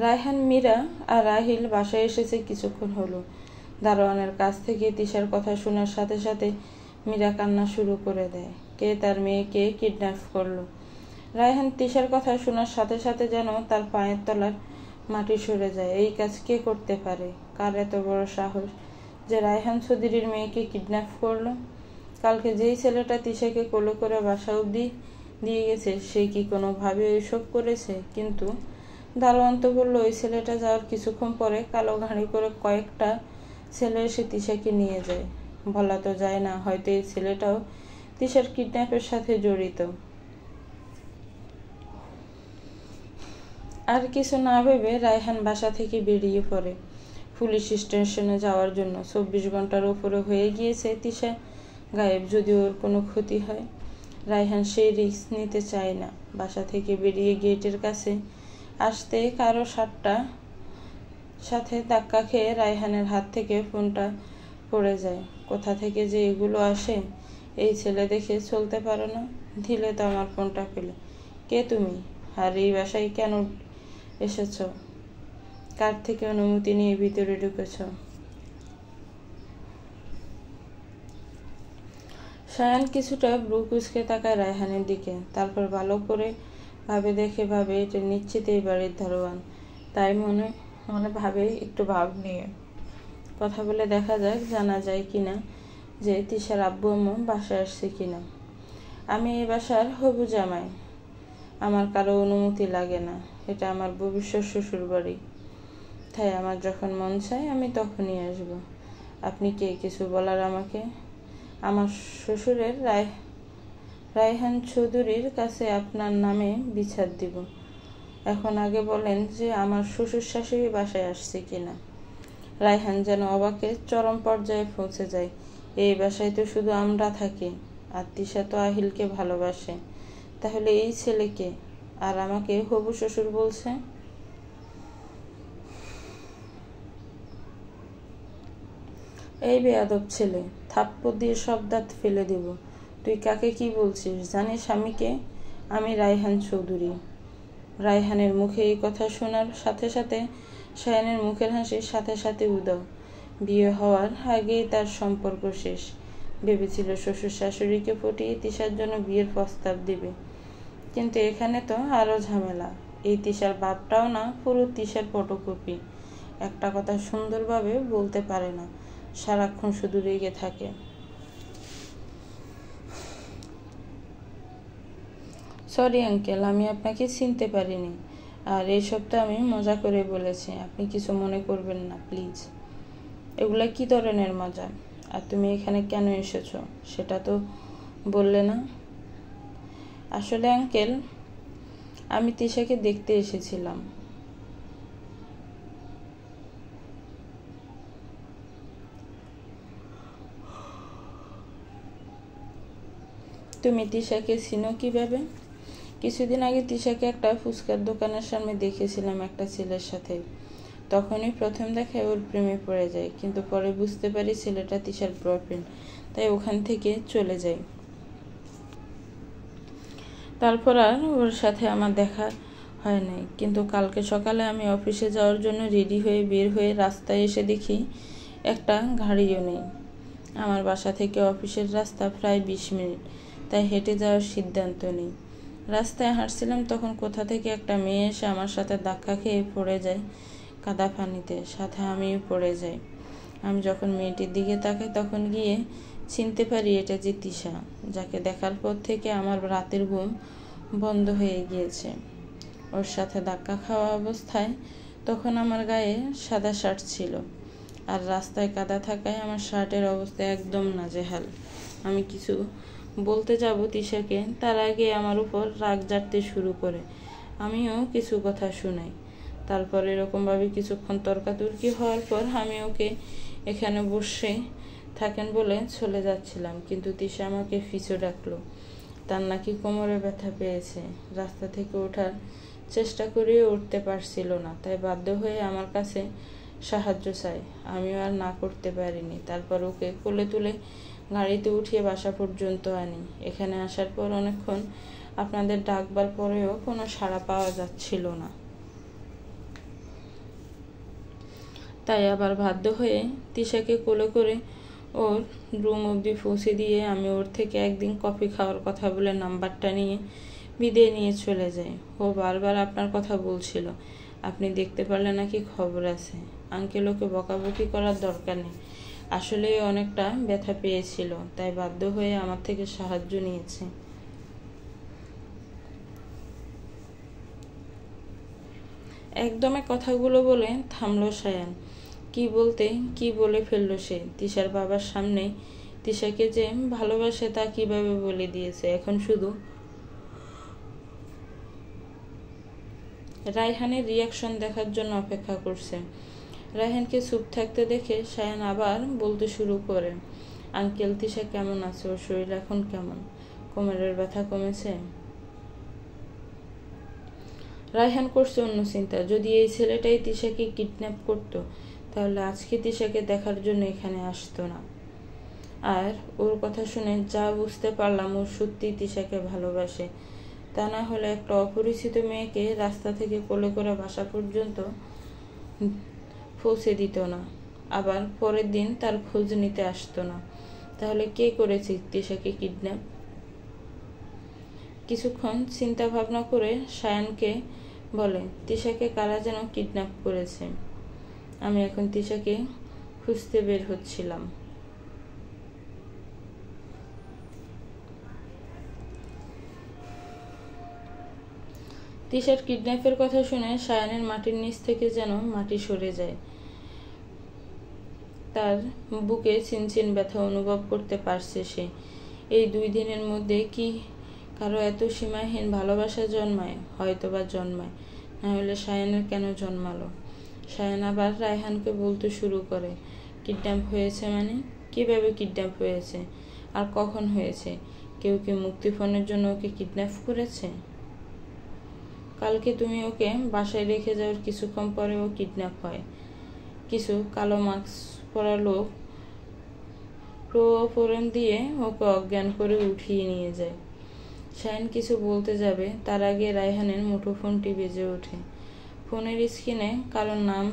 রায়হান, মীরা আর রাহিল বাসায় এসেছে কিছুক্ষণ হলো। দারোয়ানের কাছ থেকে তিশার কথা শোনার সাথে সাথে মীরা কান্না শুরু করে দেয়। কে তার মেয়েকে কিডন্যাপ করলো? রায়হান তিশার কথা শোনার সাথে সাথে যেন তার পায়ের তলার মাটি সরে যায়। এই কাজ কে করতে পারে? কার এত বড় সাহস যে রায়হান চৌধুরীর মেয়েকে কিডন্যাপ করলো? কালকে যেই ছেলেটা তিশাকে কোলে করে বাসা অবধি দিয়ে গেছে, সে কি কোনোভাবে ওইসব করেছে? কিন্তু দারোয়ান তো বললো ওই ছেলেটা যাওয়ার কিছুক্ষণ পরে কালো গাড়ি করে কয়েকটা ছেলে এসে তিশাকে নিয়ে যায়। বলা তো যায় না, হয়তো এই ছেলেটাও তিশার কিডন্যাপের সাথে জড়িত। আর কিছু না ভেবে রায়হান বাসা থেকে বেরিয়ে পড়ে পুলিশ স্টেশনে যাওয়ার জন্য। 24 ঘন্টার উপরে হয়ে গিয়েছে তিশা গায়েব। যদি ওর কোনো ক্ষতি হয়, রায়হান সেই রিস্ক নিতে চায় না। বাসা থেকে বেরিয়ে গেটের কাছে আসতে কারো সাথে ধাক্কা খেয়ে রায়হানের হাত থেকে ফোনটা পড়ে যায়। কোথা থেকে যে এগুলো আসে? এই ছেলে দেখে চলতে পারো না? দিলে তো আমার ফোনটা পেলে। কে তুমি? আর এই বাসায় কেন এসেছ? কার থেকে অনুমতি নিয়ে ভিতরে ঢুকেছ? সায়ান কিছুটা ব্রু কুঁচকে তাকায় রায়হানের দিকে, তারপর ভালো করে ভাবে এটা নিশ্চিত এই বাড়ির দারোয়ান। তাই মনে মনে ভাবে একটু ভাব নিয়ে কথা বলে দেখা যাক, জানা যায় কিনা যে তিশার আব্বু আম্মু বাসায় আসছে কিনা। আমি এই বাসার হবু জামাই, আমার কারো অনুমতি লাগে না। এটা আমার ভবিষ্যৎ শ্বশুর বাড়ি, তাই আমার যখন মন চায় আমি তখনই আসব। আপনি কে কিছু বলার আমাকে? আমার শ্বশুরের রায়হান চৌধুরীর কাছে আপনার নামে বিচার দিব। এখন আগে বলেন যে আমার শ্বশুর শাশুড়ি বাসায় আসছে কিনা। রায়হান যেন অবাকের চরম পর্যায়ে পৌঁছে যায়। এই বাসায় তো শুধু আমরা থাকি, আর তিশা তো আহিলকে ভালোবাসে। তাহলে এই ছেলেকে আর আমাকে হবু শ্বশুর বলছে? এই বেয়াদব ছেলে, থাপ্পড় দিয়ে সব দাঁত ফেলে দেব। তুই কাকে কি বলছিস জানিস? আমিকে? আমি রায়হান চৌধুরী। রায়হানের মুখে এই কথা শোনার সাথে সাথে সায়ানের মুখের হাসির সাথে সাথে উদাও। বিয়ে হওয়ার আগেই তার সম্পর্ক শেষ। ভেবেছিল শ্বশুর শাশুড়িকে পটিয়ে তিশার জন্য বিয়ের প্রস্তাব দিবে, কিন্তু এখানে তো আরো ঝামেলা। এই তিশার বাপটাও না পুরো তিশার ফটোকপি। একটা কথা সুন্দরভাবে বলতে পারে না, সারাক্ষণ শুধু রেগে থাকে। সরি আঙ্কেল, আমি আপনাকে চিনতে পারিনি। আর এইসব তো আমি মজা করে বলেছি, আপনি কিছু মনে করবেন না প্লিজ। এগুলা কি ধরনের মজা? আর তুমি এখানে কেন এসেছো সেটা তো বললে না। আসলে আঙ্কেল, আমি তিশাকে দেখতে এসেছিলাম। তুমি তিশাকে চিনো কিভাবে? কিছুদিন আগে তিশাকে একটা ফুচকার দোকানের সামনে দেখেছিলাম একটা ছেলের সাথে। তখনই প্রথম দেখায় ওর প্রেমে পড়ে যায়, কিন্তু পরে বুঝতে পারি ছেলেটা তিশার বয়ফ্রেন্ড, তাই ওখান থেকে চলে যাই। তারপর আর ওর সাথে আমার দেখা হয় নাই। কিন্তু কালকে সকালে আমি অফিসে যাওয়ার জন্য রেডি হয়ে বের হয়ে রাস্তায় এসে দেখি একটা গাড়িও নেই। আমার বাসা থেকে অফিসের রাস্তা প্রায় 20 মিনিট, তাই হেঁটে যাওয়ার সিদ্ধান্ত নিই। রাস্তায় হাঁটছিলাম, তখন কোথা থেকে একটা মেয়ে এসে আমার সাথে ধাক্কা খেয়ে পড়ে যায় কাদা পানিতে, সাথে আমিও পড়ে যাই। আমি যখন মেয়েটির দিকে তাকাই তখন গিয়ে চিনতে পারি এটা যে তিশা, যাকে দেখার পর থেকে আমার রাতের ঘুম বন্ধ হয়ে গিয়েছে। ওর সাথে ধাক্কা খাওয়া অবস্থায় তখন আমার গায়ে সাদা শার্ট ছিল, আর রাস্তায় কাদা থাকায় আমার শার্টের অবস্থা একদম নাজেহাল। আমি কিছু বলতে যাব তিশাকে, তার আগে আমার উপর রাগ জাগতে শুরু করে। আমিও কিছু কথা শুনাই। তারপর এরকমভাবে কিছুক্ষণ তর্কাতর্কি হওয়ার পর আমি ওকে এখানে বসে থাকেন বলে চলে যাচ্ছিলাম, কিন্তু তিশা আমাকে পিছু ডাকলো। তার নাকি কোমরে ব্যথা পেয়েছে, রাস্তা থেকে ওঠার চেষ্টা করেও উঠতে পারছিল না, তাই বাধ্য হয়ে আমার কাছে সাহায্য চাই। আমিও আর না করতে পারিনি। তারপর ওকে কোলে তুলে গাড়িতে উঠিয়ে বাসা পর্যন্ত আনি। এখানে আসার পর অনেকক্ষণ আপনাদের ডাকবার পরেও কোনো সাড়া পাওয়া যাচ্ছিল না, তাই আবার বাধ্য হয়ে তিশাকে কোলে করে ওর রুম অবধি পৌঁছে দিয়ে আমি ওর থেকে একদিন কফি খাওয়ার কথা বলে নাম্বারটা নিয়ে বিদায় নিয়ে চলে যাই। ও বারবার আপনার কথা বলছিল, আপনি দেখতে পারলে নাকি খবর আছে। আঙ্কেল, ওকে বকাবকি করার দরকার নেই, আসলে অনেকটা ব্যথা পেয়েছিল, তাই বাধ্য হয়ে আমার থেকে সাহায্য নিয়েছে। একদমে কথাগুলো বলে থামলো সায়ান। কি বলে ফেললো সে। তিশার বাবার সামনে তিশাকে যে ভালোবাসে তা কিভাবে বলে দিয়েছে। এখন শুধু রায়হানের রিয়াকশন দেখার জন্য অপেক্ষা করছে। রায়হানকে চুপ থাকতে দেখে সায়ান আবার বলতে শুরু করে, আঙ্কেল, তিশা কেমন আছে? ওর শরীর এখন কেমন? কোমরের ব্যথা কমেছে? রায়হান করছে অন্য চিন্তা। যদি এই ছেলেটাই তিশাকে কিডন্যাপ করত, তাহলে আজকে তিশাকে দেখার জন্য এখানে আসতো না। আর ওর কথা শুনে যা বুঝতে পারলাম, ও সত্যিই তিশাকে ভালোবাসে। তা না হলে একটা অপরিচিত মেয়েকে রাস্তা থেকে কোলে করে বাসা পর্যন্ত পৌঁছে দিত না, আবার পরের দিন তার খোঁজ নিতে আসতো না। তাহলে কে করেছে তিশাকে কিডন্যাপ? কিছুক্ষণ চিন্তা ভাবনা করে সায়ানকে বলে, তিশাকে কারা যেন কিডন্যাপ করেছে। আমি এখন তিশাকে খুঁজতে বের হচ্ছিলাম। তিশার কিডন্যাপের কথা শুনে সায়ানের মাটির নিচ থেকে যেন মাটি সরে যায়। তার বুকে চিনচিন ব্যথা অনুভব করতে পারছে সে। এই 2 দিনের মধ্যে কি কারো এত সীমাহীন ভালোবাসা জন্মায়? হয়তোবা জন্মায়, না হলে সায়ানের কেন জন্মালো? সায়ান আবার রায়হানকে বলতে শুরু করে, কিডন্যাপ হয়েছে মানে? কিভাবে কিডন্যাপ হয়েছে? আর কখন হয়েছে? কেউ কি মুক্তিপণের জন্য ওকে কিডন্যাপ করেছে? কালকে তুমি ওকে বাসায় রেখে যাওয়ার কিছুক্ষণ পরে ও কিডন্যাপ হয়। কিছু কালো মাস্ক পরা লোক ক্লোরোফর্ম দিয়ে ওকে অজ্ঞান করে উঠিয়ে নিয়ে যায়। সায়ান কিছু বলতে যাবে, তার আগে রায়হানের মুঠোফোনটি বেজে ওঠে। ফোনের স্ক্রিনে কারোর নাম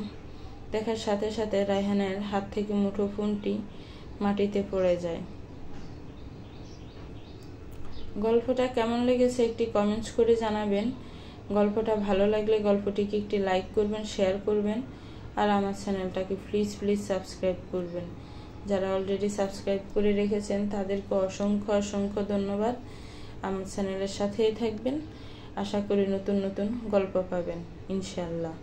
দেখার সাথে সাথে রায়হানের হাত থেকে মুঠোফোনটি মাটিতে পড়ে যায়। গল্পটা কেমন লেগেছে একটি কমেন্টস করে জানাবেন। গল্পটা ভালো লাগলে গল্পটিকে একটি লাইক করবেন, শেয়ার করবেন, আর আমার চ্যানেলটাকে প্লিজ সাবস্ক্রাইব করবেন। যারা অলরেডি সাবস্ক্রাইব করে রেখেছেন তাদেরকে অসংখ্য ধন্যবাদ। আমার চ্যানেলের সাথেই থাকবেন। আশা করি নতুন নতুন গল্প পাবেন ইনশাআল্লাহ।